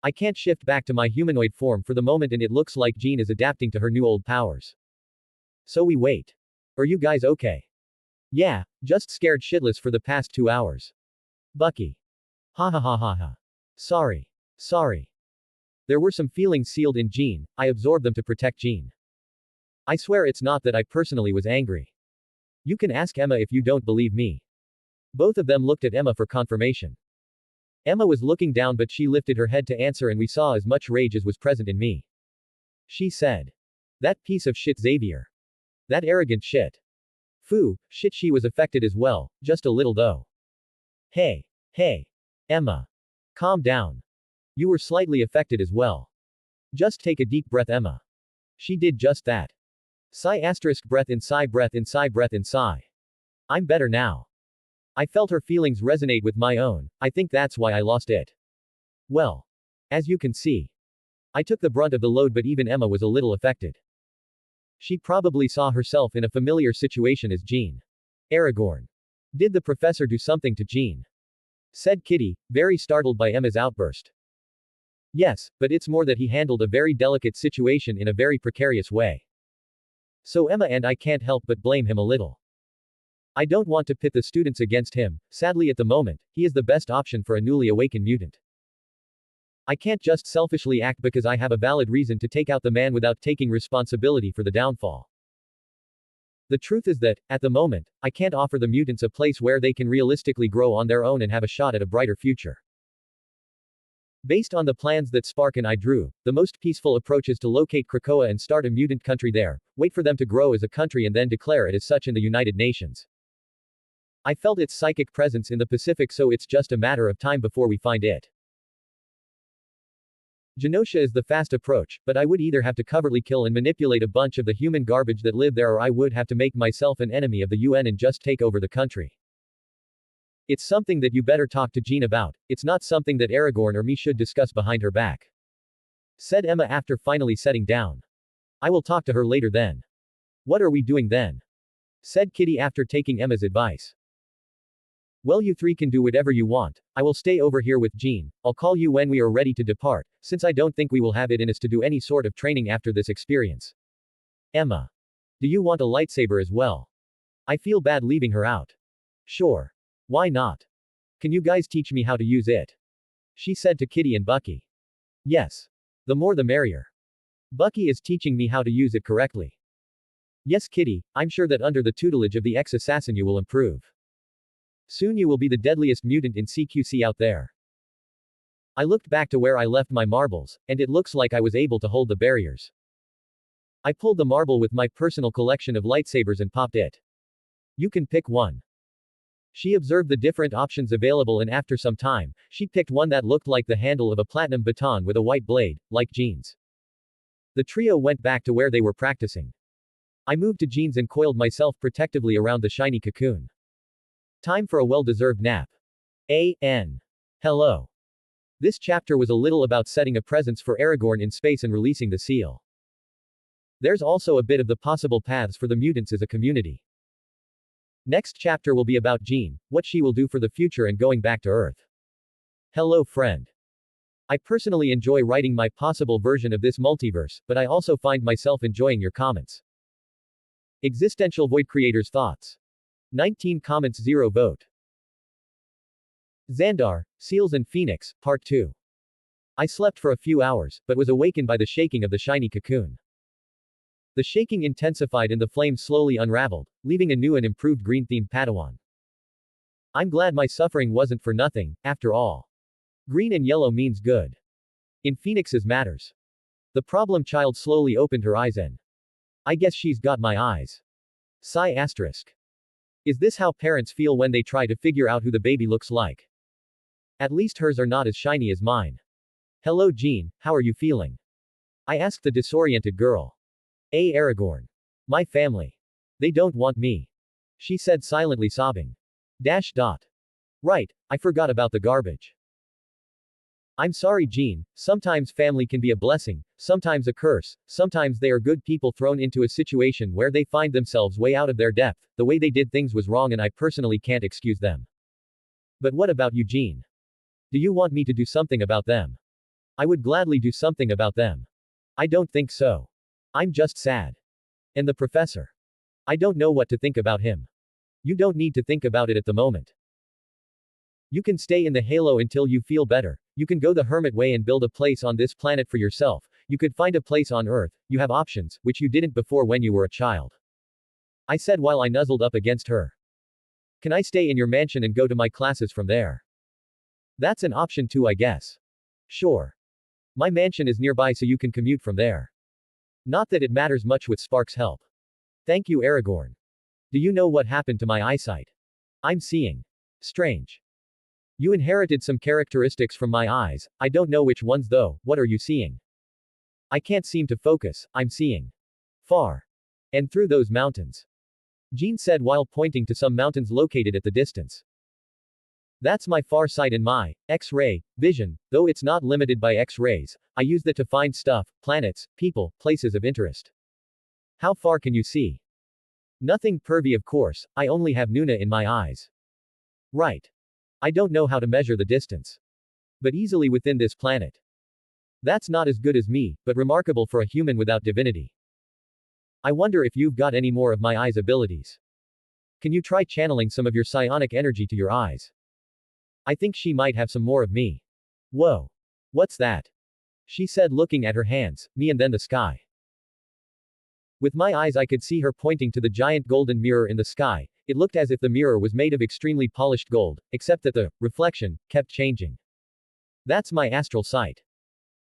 I can't shift back to my humanoid form for the moment and it looks like Jean is adapting to her new old powers. So we wait. Are you guys okay? Yeah, just scared shitless for the past 2 hours. Bucky. Ha ha ha ha ha. Sorry. Sorry. There were some feelings sealed in Jean, I absorbed them to protect Jean. I swear it's not that I personally was angry. You can ask Emma if you don't believe me. Both of them looked at Emma for confirmation. Emma was looking down but she lifted her head to answer and we saw as much rage as was present in me. She said. That piece of shit Xavier. That arrogant shit. Phew, shit, she was affected as well, just a little though. Hey. Hey. Emma. Calm down. You were slightly affected as well. Just take a deep breath, Emma. She did just that. Sigh asterisk, breath in, sigh, breath in, sigh, breath in, sigh. I'm better now. I felt her feelings resonate with my own, I think that's why I lost it. Well. As you can see. I took the brunt of the load but even Emma was a little affected. She probably saw herself in a familiar situation as Jean. Aragorn. Did the professor do something to Jean? Said Kitty, very startled by Emma's outburst. Yes, but it's more that he handled a very delicate situation in a very precarious way. So Emma and I can't help but blame him a little. I don't want to pit the students against him, sadly at the moment, he is the best option for a newly awakened mutant. I can't just selfishly act because I have a valid reason to take out the man without taking responsibility for the downfall. The truth is that, at the moment, I can't offer the mutants a place where they can realistically grow on their own and have a shot at a brighter future. Based on the plans that Spark and I drew, the most peaceful approach is to locate Krakoa and start a mutant country there, wait for them to grow as a country and then declare it as such in the United Nations. I felt its psychic presence in the Pacific, so it's just a matter of time before we find it. Genosha is the fast approach, but I would either have to covertly kill and manipulate a bunch of the human garbage that live there, or I would have to make myself an enemy of the UN and just take over the country. It's something that you better talk to Jean about. It's not something that Aragorn or me should discuss behind her back," said Emma after finally setting down. "I will talk to her later then." "What are we doing then?" said Kitty after taking Emma's advice. "Well, you three can do whatever you want. I will stay over here with Jean. I'll call you when we are ready to depart, since I don't think we will have it in us to do any sort of training after this experience." "Emma. Do you want a lightsaber as well? I feel bad leaving her out." "Sure. Why not? Can you guys teach me how to use it?" she said to Kitty and Bucky. "Yes. The more the merrier. Bucky is teaching me how to use it correctly." "Yes, Kitty, I'm sure that under the tutelage of the ex-assassin you will improve. Soon you will be the deadliest mutant in CQC out there." I looked back to where I left my marbles, and it looks like I was able to hold the barriers. I pulled the marble with my personal collection of lightsabers and popped it. "You can pick one." She observed the different options available, and after some time, she picked one that looked like the handle of a platinum baton with a white blade, like Jean's. The trio went back to where they were practicing. I moved to Jean's and coiled myself protectively around the shiny cocoon. Time for a well-deserved nap. Hello. This chapter was a little about setting a presence for Aragorn in space and releasing the seal. There's also a bit of the possible paths for the mutants as a community. Next chapter will be about Jean, what she will do for the future and going back to Earth. Hello friend. I personally enjoy writing my possible version of this multiverse, but I also find myself enjoying your comments. ExistentialVoid creators' thoughts. 19 comments, 0 vote. Xandar, Seals and Phoenix, Part 2. I slept for a few hours, but was awakened by the shaking of the shiny cocoon. The shaking intensified and the flame slowly unraveled, leaving a new and improved green-themed Padawan. I'm glad my suffering wasn't for nothing, after all. Green and yellow means good. In Phoenix's matters. The problem child slowly opened her eyes and I guess she's got my eyes. Sigh asterisk. Is this how parents feel when they try to figure out who the baby looks like? At least hers are not as shiny as mine. Hello Jean, how are you feeling? I asked the disoriented girl. Aragorn. My family. They don't want me. She said silently sobbing. Right, I forgot about the garbage. I'm sorry Jean, sometimes family can be a blessing, sometimes a curse, sometimes they are good people thrown into a situation where they find themselves way out of their depth, the way they did things was wrong and I personally can't excuse them. But what about you Jean? Do you want me to do something about them? I would gladly do something about them. I don't think so. I'm just sad. And the professor? I don't know what to think about him. You don't need to think about it at the moment. You can stay in the halo until you feel better. You can go the hermit way and build a place on this planet for yourself. You could find a place on Earth. You have options, which you didn't before when you were a child. I said while I nuzzled up against her. Can I stay in your mansion and go to my classes from there? That's an option too, I guess. Sure. My mansion is nearby so you can commute from there. Not that it matters much with Spark's help. Thank you Aragorn. Do you know what happened to my eyesight? I'm seeing. Strange. You inherited some characteristics from my eyes, I don't know which ones though, what are you seeing? I can't seem to focus, I'm seeing. Far. And through those mountains. Jean said while pointing to some mountains located at the distance. That's my far sight and my X-ray vision, though it's not limited by X-rays, I use that to find stuff, planets, people, places of interest. How far can you see? Nothing pervy of course, I only have Nuna in my eyes. Right. I don't know how to measure the distance. But easily within this planet. That's not as good as me, but remarkable for a human without divinity. I wonder if you've got any more of my eyes' abilities. Can you try channeling some of your psionic energy to your eyes? I think she might have some more of me. Whoa. What's that? She said looking at her hands, me and then the sky. With my eyes I could see her pointing to the giant golden mirror in the sky. It looked as if the mirror was made of extremely polished gold, except that the reflection kept changing. That's my astral sight.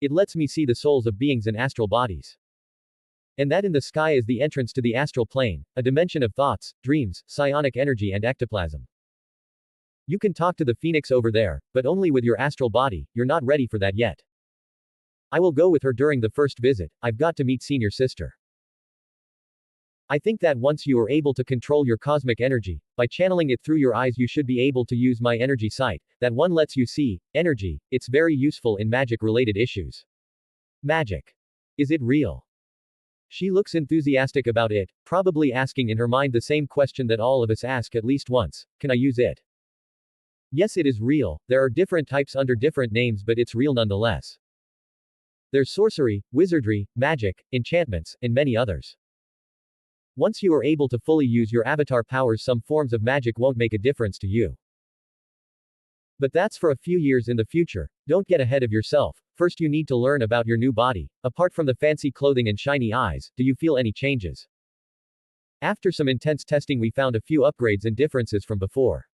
It lets me see the souls of beings in astral bodies. And that in the sky is the entrance to the astral plane, a dimension of thoughts, dreams, psionic energy and ectoplasm. You can talk to the phoenix over there, but only with your astral body, you're not ready for that yet. I will go with her during the first visit, I've got to meet senior sister. I think that once you are able to control your cosmic energy, by channeling it through your eyes you should be able to use my energy sight, that one lets you see, energy, it's very useful in magic-related issues. Magic. Is it real? She looks enthusiastic about it, probably asking in her mind the same question that all of us ask at least once, can I use it? Yes, it is real, there are different types under different names but it's real nonetheless. There's sorcery, wizardry, magic, enchantments, and many others. Once you are able to fully use your avatar powers, some forms of magic won't make a difference to you. But that's for a few years in the future, don't get ahead of yourself, first you need to learn about your new body. Apart from the fancy clothing and shiny eyes, do you feel any changes? After some intense testing we found a few upgrades and differences from before.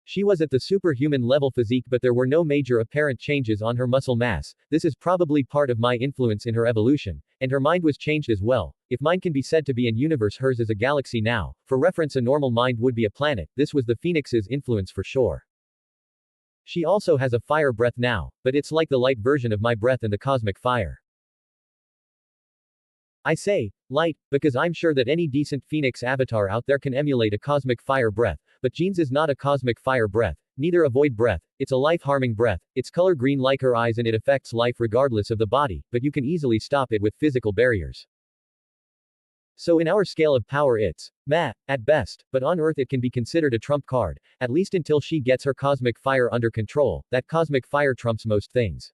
She was at the superhuman level physique but there were no major apparent changes on her muscle mass, this is probably part of my influence in her evolution, and her mind was changed as well. If mine can be said to be an universe, hers is a galaxy now. For reference, a normal mind would be a planet, this was the Phoenix's influence for sure. She also has a fire breath now, but it's like the light version of my breath and the cosmic fire. I say, light, because I'm sure that any decent Phoenix avatar out there can emulate a cosmic fire breath, but Jean's is not a cosmic fire breath, neither a void breath, it's a life-harming breath, it's color green like her eyes and it affects life regardless of the body, but you can easily stop it with physical barriers. So in our scale of power it's, meh, at best, but on Earth it can be considered a trump card, at least until she gets her cosmic fire under control, that cosmic fire trumps most things.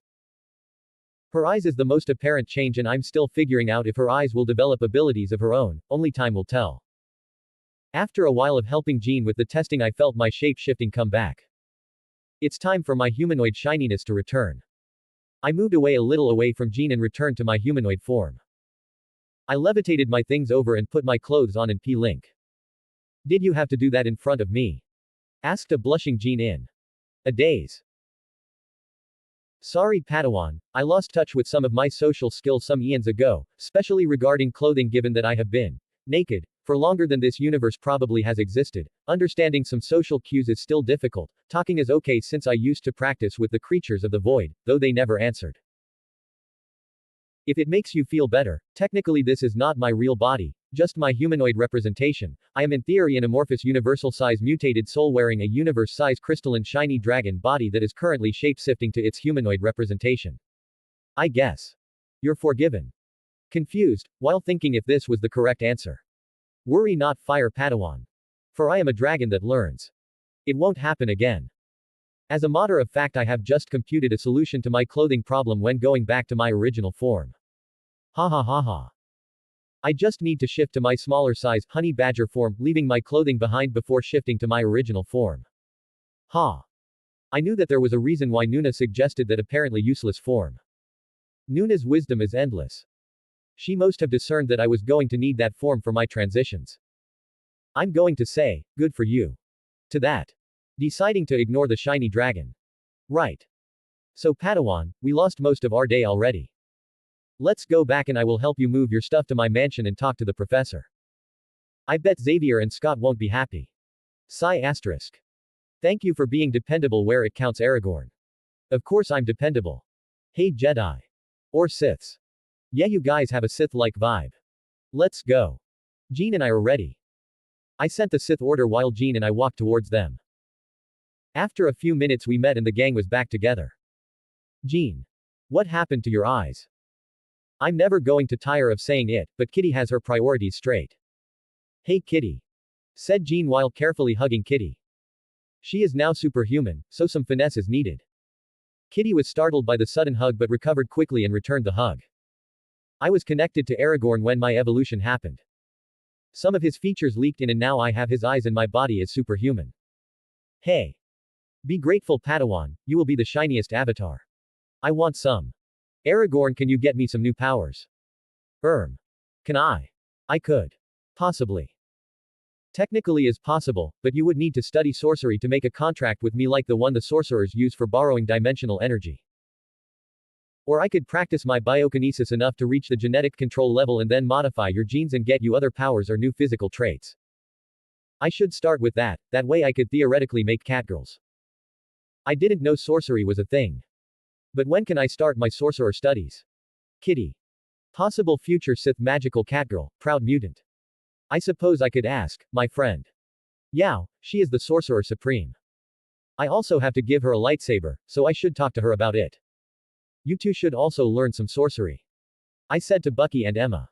Her eyes is the most apparent change and I'm still figuring out if her eyes will develop abilities of her own, only time will tell. After a while of helping Jean with the testing I felt my shape-shifting come back. It's time for my humanoid shininess to return. I moved away a little away from Jean and returned to my humanoid form. I levitated my things over and put my clothes on and P-Link. Did you have to do that in front of me? Asked a blushing Jean in a daze. Sorry Padawan, I lost touch with some of my social skills some eons ago, especially regarding clothing given that I have been naked for longer than this universe probably has existed. Understanding some social cues is still difficult, talking is okay since I used to practice with the creatures of the void, though they never answered. If it makes you feel better, technically this is not my real body, just my humanoid representation. I am in theory an amorphous universal-size mutated soul wearing a universe-size crystalline shiny dragon body that is currently shape-shifting to its humanoid representation. I guess. You're forgiven. Confused, while thinking if this was the correct answer. Worry not, Fire Padawan. For I am a dragon that learns. It won't happen again. As a matter of fact, I have just computed a solution to my clothing problem when going back to my original form. Ha ha ha ha. I just need to shift to my smaller size, honey badger form, leaving my clothing behind before shifting to my original form. Ha. I knew that there was a reason why Nuna suggested that apparently useless form. Nuna's wisdom is endless. She must have discerned that I was going to need that form for my transitions. I'm going to say, good for you. To that. Deciding to ignore the shiny dragon. Right. So Padawan, we lost most of our day already. Let's go back and I will help you move your stuff to my mansion and talk to the professor. I bet Xavier and Scott won't be happy. Sigh asterisk. Thank you for being dependable where it counts, Aragorn. Of course I'm dependable. Hey Jedi. Or Siths. Yeah, you guys have a Sith-like vibe. Let's go. Jean and I are ready. I sent the Sith order while Jean and I walked towards them. After a few minutes we met and the gang was back together. Jean. What happened to your eyes? I'm never going to tire of saying it, but Kitty has her priorities straight. Hey Kitty. Said Jean while carefully hugging Kitty. She is now superhuman, so some finesse is needed. Kitty was startled by the sudden hug but recovered quickly and returned the hug. I was connected to Aragorn when my evolution happened. Some of his features leaked in and now I have his eyes and my body is superhuman. Hey. Be grateful Padawan, you will be the shiniest avatar. I want some. Aragorn, can you get me some new powers? Can I? I could. Possibly. Technically is possible, but you would need to study sorcery to make a contract with me like the one the sorcerers use for borrowing dimensional energy. Or I could practice my biokinesis enough to reach the genetic control level and then modify your genes and get you other powers or new physical traits. I should start with that, that way I could theoretically make catgirls. I didn't know sorcery was a thing. But when can I start my sorcerer studies? Kitty. Possible future Sith magical catgirl, proud mutant. I suppose I could ask, my friend. Yao, she is the sorcerer supreme. I also have to give her a lightsaber, so I should talk to her about it. You two should also learn some sorcery. I said to Bucky and Emma.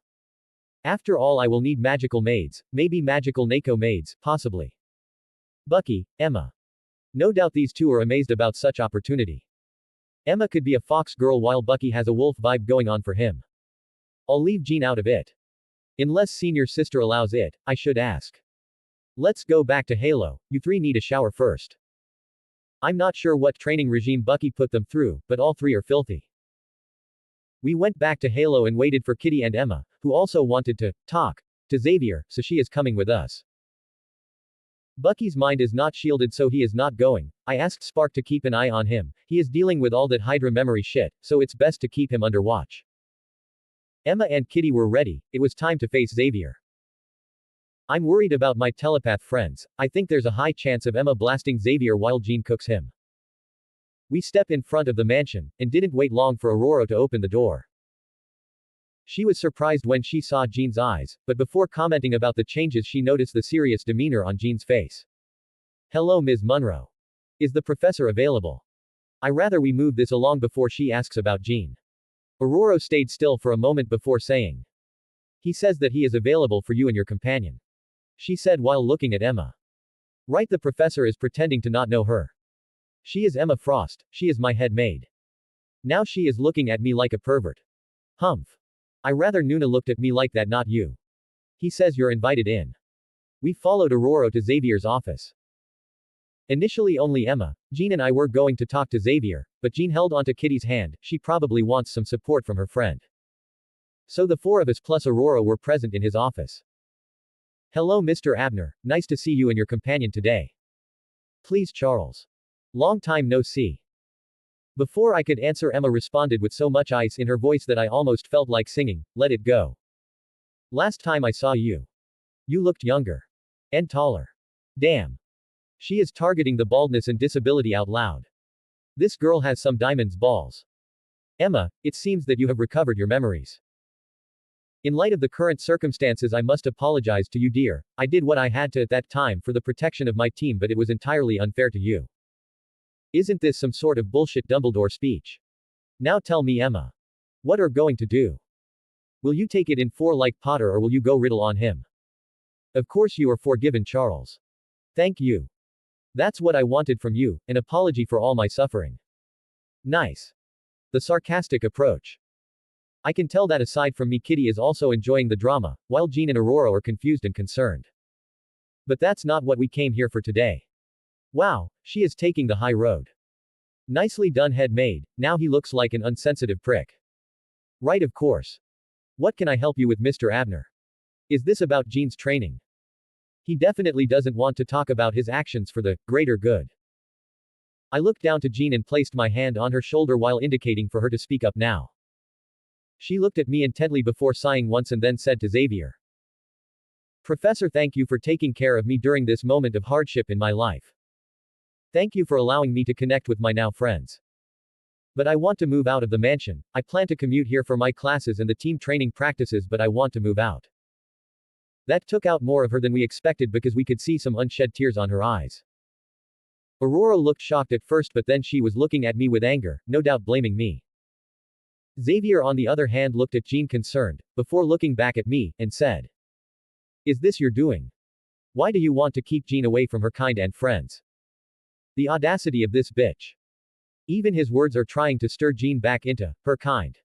After all, I will need magical maids, maybe magical Nako maids, possibly. Bucky, Emma. No doubt these two are amazed about such opportunity. Emma could be a fox girl while Bucky has a wolf vibe going on for him. I'll leave Jean out of it. Unless senior sister allows it, I should ask. Let's go back to Halo, you three need a shower first. I'm not sure what training regime Bucky put them through, but all three are filthy. We went back to Halo and waited for Kitty and Emma, who also wanted to talk to Xavier, so she is coming with us. Bucky's mind is not shielded, so he is not going. I asked Spark to keep an eye on him. He is dealing with all that Hydra memory shit, so it's best to keep him under watch. Emma and Kitty were ready. It was time to face Xavier. I'm worried about my telepath friends. I think there's a high chance of Emma blasting Xavier while Jean cooks him. We step in front of the mansion, and didn't wait long for Aurora to open the door. She was surprised when she saw Jean's eyes, but before commenting about the changes she noticed the serious demeanor on Jean's face. Hello Ms. Munro. Is the professor available? I rather we move this along before she asks about Jean. Aurora stayed still for a moment before saying. He says that he is available for you and your companion. She said while looking at Emma. Right, the professor is pretending to not know her. She is Emma Frost, she is my head maid. Now she is looking at me like a pervert. Humph. I rather Nuna looked at me like that, not you. He says you're invited in. We followed Aurora to Xavier's office. Initially only Emma, Jean and I were going to talk to Xavier, but Jean held onto Kitty's hand, she probably wants some support from her friend. So the four of us plus Aurora were present in his office. Hello Mr. Abner, nice to see you and your companion today. Please Charles. Long time no see. Before I could answer, Emma responded with so much ice in her voice that I almost felt like singing, Let It Go. Last time I saw you. You looked younger. And taller. Damn. She is targeting the baldness and disability out loud. This girl has some diamonds balls. Emma, it seems that you have recovered your memories. In light of the current circumstances, I must apologize to you, dear. I did what I had to at that time for the protection of my team, but it was entirely unfair to you. Isn't this some sort of bullshit Dumbledore speech? Now tell me, Emma. What are going to do? Will you take it in 4 like Potter, or will you go riddle on him? Of course you are forgiven, Charles. Thank you. That's what I wanted from you, an apology for all my suffering. Nice. The sarcastic approach. I can tell that aside from me, Kitty is also enjoying the drama, while Jean and Aurora are confused and concerned. But that's not what we came here for today. Wow, she is taking the high road. Nicely done, head maid. Now he looks like an unsensitive prick. Right, of course. What can I help you with, Mr. Abner? Is this about Jean's training? He definitely doesn't want to talk about his actions for the greater good. I looked down to Jean and placed my hand on her shoulder while indicating for her to speak up now. She looked at me intently before sighing once and then said to Xavier. Professor, thank you for taking care of me during this moment of hardship in my life. Thank you for allowing me to connect with my now friends. But I want to move out of the mansion. I plan to commute here for my classes and the team training practices, but I want to move out. That took out more of her than we expected because we could see some unshed tears on her eyes. Aurora looked shocked at first, but then she was looking at me with anger, no doubt blaming me. Xavier on the other hand looked at Jean concerned, before looking back at me, and said. Is this your doing? Why do you want to keep Jean away from her kind and friends? The audacity of this bitch. Even his words are trying to stir Jean back into her kind.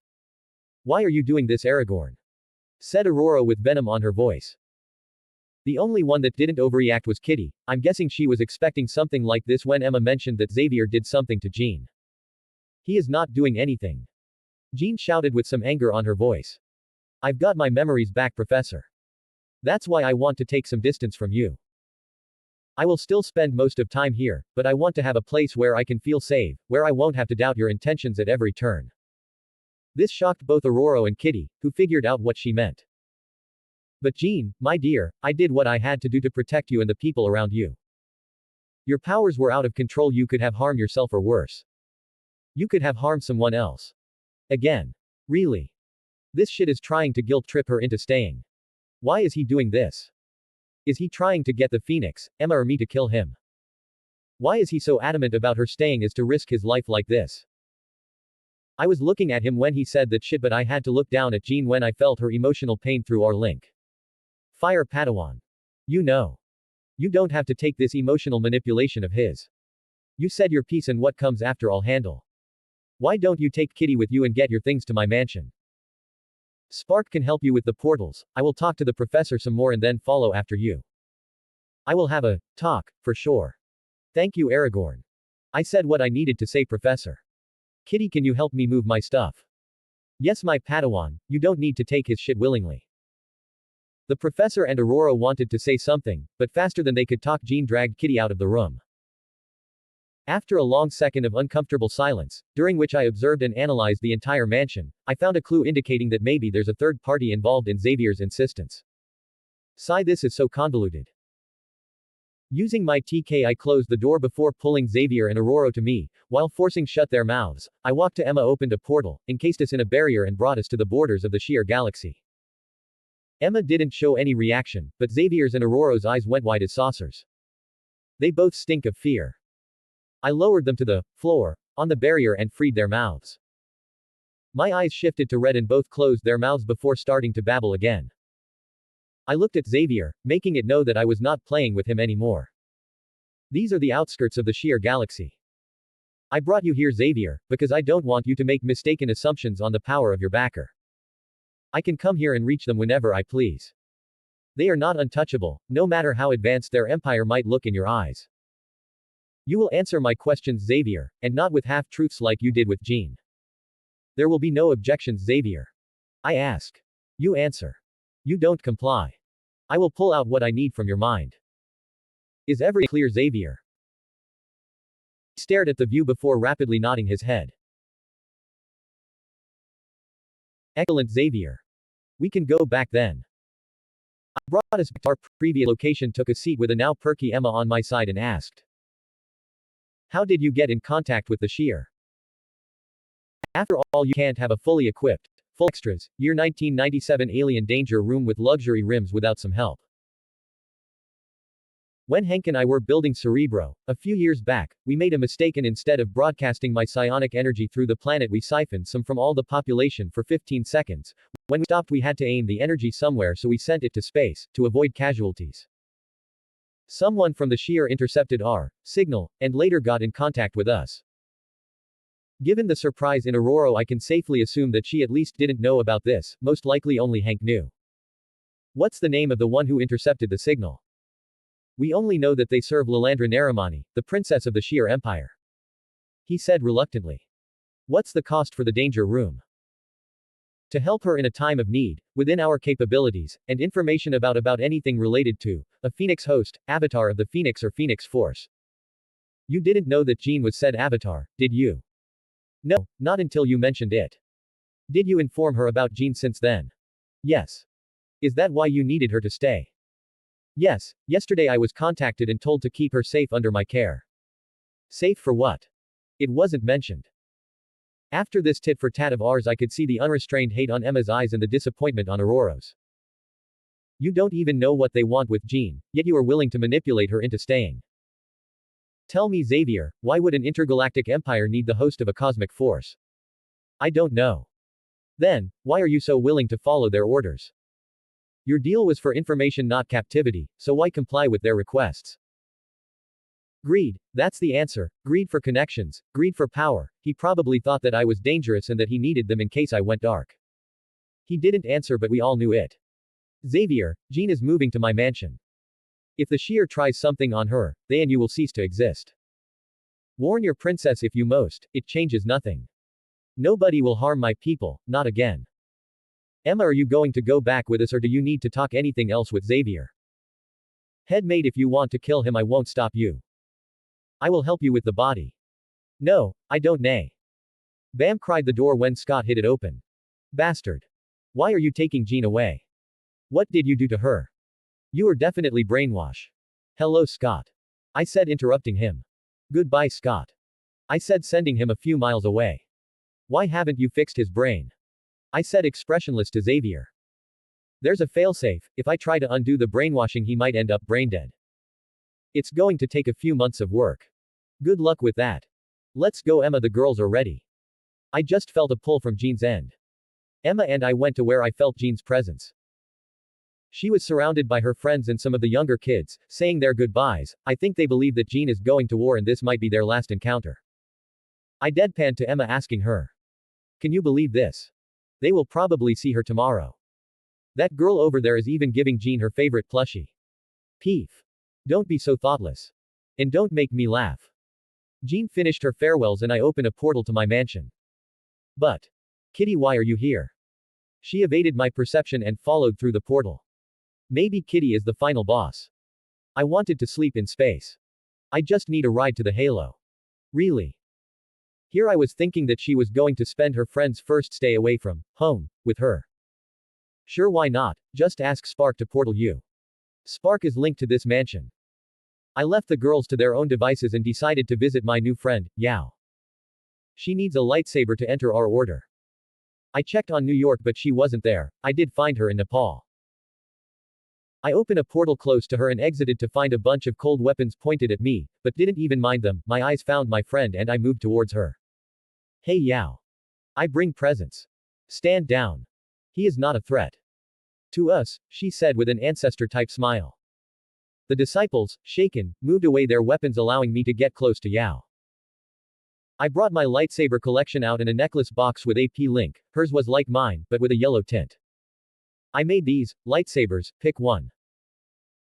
Why are you doing this, Aragorn? Said Aurora with venom on her voice. The only one that didn't overreact was Kitty. I'm guessing she was expecting something like this when Emma mentioned that Xavier did something to Jean. He is not doing anything. Jean shouted with some anger on her voice. I've got my memories back, Professor. That's why I want to take some distance from you. I will still spend most of time here, but I want to have a place where I can feel safe, where I won't have to doubt your intentions at every turn. This shocked both Aurora and Kitty, who figured out what she meant. But Jean, my dear, I did what I had to do to protect you and the people around you. Your powers were out of control. You could have harmed yourself or worse. You could have harmed someone else. Again. Really. This shit is trying to guilt trip her into staying. Why is he doing this? Is he trying to get the Phoenix, Emma or me to kill him? Why is he so adamant about her staying as to risk his life like this? I was looking at him when he said that shit, but I had to look down at Jean when I felt her emotional pain through our link. Fire Padawan. You know. You don't have to take this emotional manipulation of his. You said your piece and what comes after I'll handle. Why don't you take Kitty with you and get your things to my mansion? Spark can help you with the portals. I will talk to the professor some more and then follow after you. I will have a talk, for sure. Thank you, Aragorn. I said what I needed to say, Professor. Kitty, can you help me move my stuff? Yes, my Padawan, you don't need to take his shit willingly. The professor and Aurora wanted to say something, but faster than they could talk, Jean dragged Kitty out of the room. After a long second of uncomfortable silence, during which I observed and analyzed the entire mansion, I found a clue indicating that maybe there's a third party involved in Xavier's insistence. Sigh, this is so convoluted. Using my TK, I closed the door before pulling Xavier and Aurora to me, while forcing shut their mouths. I walked to Emma, opened a portal, encased us in a barrier and brought us to the borders of the sheer galaxy. Emma didn't show any reaction, but Xavier's and Aurora's eyes went wide as saucers. They both stink of fear. I lowered them to the floor, on the barrier and freed their mouths. My eyes shifted to red and both closed their mouths before starting to babble again. I looked at Xavier, making it know that I was not playing with him anymore. These are the outskirts of the sheer galaxy. I brought you here, Xavier, because I don't want you to make mistaken assumptions on the power of your backer. I can come here and reach them whenever I please. They are not untouchable, no matter how advanced their empire might look in your eyes. You will answer my questions, Xavier, and not with half-truths like you did with Jean. There will be no objections, Xavier. I ask. You answer. You don't comply. I will pull out what I need from your mind. Is everything clear, Xavier? He stared at the view before rapidly nodding his head. Excellent, Xavier. We can go back then. I brought us back to our previous location, took a seat with a now perky Emma on my side and asked. How did you get in contact with the Sheer? After all, you can't have a fully equipped, full extras, year 1997 alien danger room with luxury rims without some help. When Hank and I were building Cerebro, a few years back, we made a mistake and instead of broadcasting my psionic energy through the planet, we siphoned some from all the population for 15 seconds. When we stopped, we had to aim the energy somewhere, so we sent it to space, to avoid casualties. Someone from the Sheer intercepted our signal, and later got in contact with us. Given the surprise in Aurora, I can safely assume that she at least didn't know about this, most likely only Hank knew. What's the name of the one who intercepted the signal? We only know that they serve Lilandra Naramani, the princess of the Sheer Empire. He said reluctantly. What's the cost for the danger room? To help her in a time of need, within our capabilities, and information about anything related to a Phoenix host, avatar of the Phoenix or Phoenix Force. You didn't know that Jean was said avatar, did you? No, not until you mentioned it. Did you inform her about Jean since then? Yes. Is that why you needed her to stay? Yes, yesterday I was contacted and told to keep her safe under my care. Safe for what? It wasn't mentioned. After this tit for tat of ours, I could see the unrestrained hate on Emma's eyes and the disappointment on Aurora's. You don't even know what they want with Jean, yet you are willing to manipulate her into staying. Tell me, Xavier, why would an intergalactic empire need the host of a cosmic force? I don't know. Then, why are you so willing to follow their orders? Your deal was for information, not captivity, so why comply with their requests? Greed, that's the answer. Greed for connections, greed for power. He probably thought that I was dangerous and that he needed them in case I went dark. He didn't answer, but we all knew it. Xavier, Jean is moving to my mansion. If the Sheer tries something on her, they and you will cease to exist. Warn your princess if you most, it changes nothing. Nobody will harm my people, not again. Emma, are you going to go back with us or do you need to talk anything else with Xavier? Headmate, if you want to kill him, I won't stop you. I will help you with the body. No, I don't, nay. Bam, cried the door when Scott hit it open. Bastard. Why are you taking Jean away? What did you do to her? You are definitely brainwash. Hello, Scott. I said, interrupting him. Goodbye, Scott. I said, sending him a few miles away. Why haven't you fixed his brain? I said, expressionless to Xavier. There's a failsafe. If I try to undo the brainwashing, he might end up braindead. It's going to take a few months of work. Good luck with that. Let's go, Emma. The girls are ready. I just felt a pull from Jean's end. Emma and I went to where I felt Jean's presence. She was surrounded by her friends and some of the younger kids, saying their goodbyes. I think they believe that Jean is going to war and this might be their last encounter. I deadpanned to Emma, asking her, can you believe this? They will probably see her tomorrow. That girl over there is even giving Jean her favorite plushie. Peef. Don't be so thoughtless. And don't make me laugh. Jean finished her farewells and I opened a portal to my mansion. But, Kitty, why are you here? She evaded my perception and followed through the portal. Maybe Kitty is the final boss. I wanted to sleep in space. I just need a ride to the Halo. Really? Here I was thinking that she was going to spend her friend's first stay away from home with her. Sure, why not? Just ask Spark to portal you. Spark is linked to this mansion. I left the girls to their own devices and decided to visit my new friend, Yao. She needs a lightsaber to enter our order. I checked on New York but she wasn't there. I did find her in Nepal. I opened a portal close to her and exited to find a bunch of cold weapons pointed at me, but didn't even mind them. My eyes found my friend and I moved towards her. Hey Yao. I bring presents. Stand down. He is not a threat to us, she said with an ancestor-type smile. The disciples, shaken, moved away their weapons, allowing me to get close to Yao. I brought my lightsaber collection out in a necklace box with AP link. Hers was like mine, but with a yellow tint. I made these lightsabers, pick one.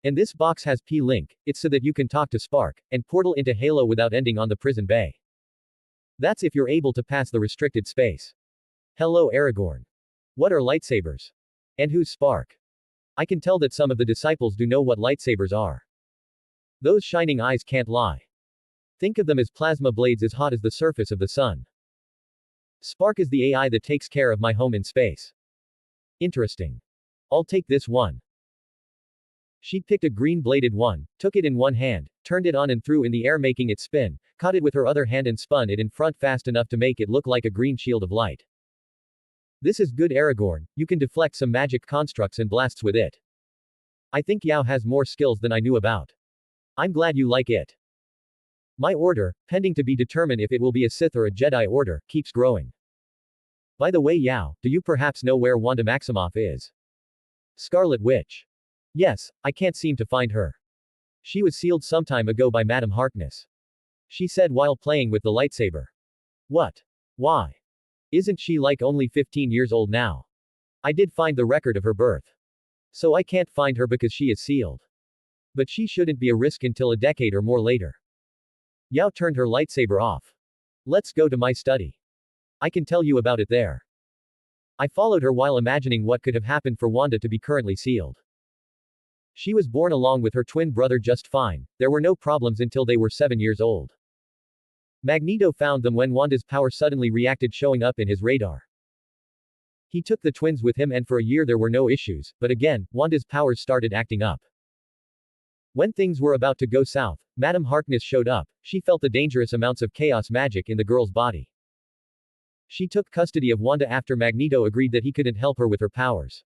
And this box has P-Link, it's so that you can talk to Spark, and portal into Halo without ending on the prison bay. That's if you're able to pass the restricted space. Hello Aragorn. What are lightsabers? And who's Spark? I can tell that some of the disciples do know what lightsabers are. Those shining eyes can't lie. Think of them as plasma blades as hot as the surface of the sun. Spark is the AI that takes care of my home in space. Interesting. I'll take this one. She picked a green-bladed one, took it in one hand, turned it on and threw in the air making it spin, caught it with her other hand and spun it in front fast enough to make it look like a green shield of light. This is good Aragorn, you can deflect some magic constructs and blasts with it. I think Yao has more skills than I knew about. I'm glad you like it. My order, pending to be determined if it will be a Sith or a Jedi order, keeps growing. By the way Yao, do you perhaps know where Wanda Maximoff is? Scarlet Witch. Yes, I can't seem to find her. She was sealed some time ago by Madame Harkness. She said while playing with the lightsaber. What? Why? Isn't she like only 15 years old now? I did find the record of her birth. So I can't find her because she is sealed. But she shouldn't be a risk until a decade or more later. Yao turned her lightsaber off. Let's go to my study. I can tell you about it there. I followed her while imagining what could have happened for Wanda to be currently sealed. She was born along with her twin brother just fine, there were no problems until they were 7 years old. Magneto found them when Wanda's power suddenly reacted, showing up in his radar. He took the twins with him and for a year there were no issues, but again, Wanda's powers started acting up. When things were about to go south, Madame Harkness showed up. She felt the dangerous amounts of chaos magic in the girl's body. She took custody of Wanda after Magneto agreed that he couldn't help her with her powers.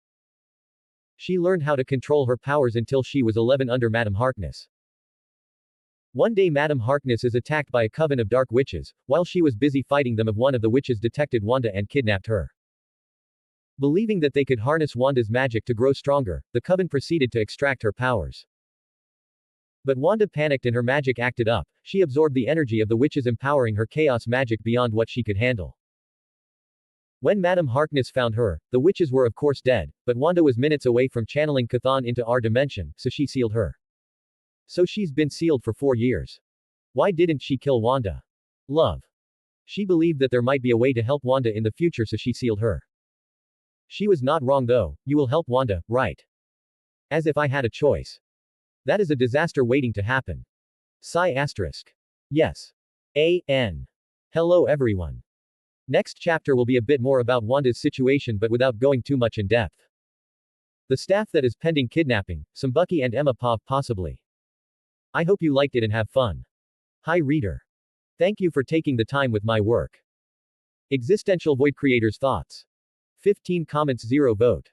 She learned how to control her powers until she was 11 under Madame Harkness. One day Madame Harkness is attacked by a coven of dark witches. While she was busy fighting them, one of the witches detected Wanda and kidnapped her. Believing that they could harness Wanda's magic to grow stronger, the coven proceeded to extract her powers. But Wanda panicked and her magic acted up. She absorbed the energy of the witches, empowering her chaos magic beyond what she could handle. When Madame Harkness found her, the witches were of course dead, but Wanda was minutes away from channeling Chthon into our dimension, so she sealed her. So she's been sealed for 4 years. Why didn't she kill Wanda? Love. She believed that there might be a way to help Wanda in the future, so she sealed her. She was not wrong though. You will help Wanda, right? As if I had a choice. That is a disaster waiting to happen. Sigh asterisk. Yes. A.N. Hello everyone. Next chapter will be a bit more about Wanda's situation but without going too much in depth. The staff that is pending kidnapping, some Bucky and Emma possibly. I hope you liked it and have fun. Hi reader. Thank you for taking the time with my work. Existential Void creators' thoughts. 15 comments 0 vote.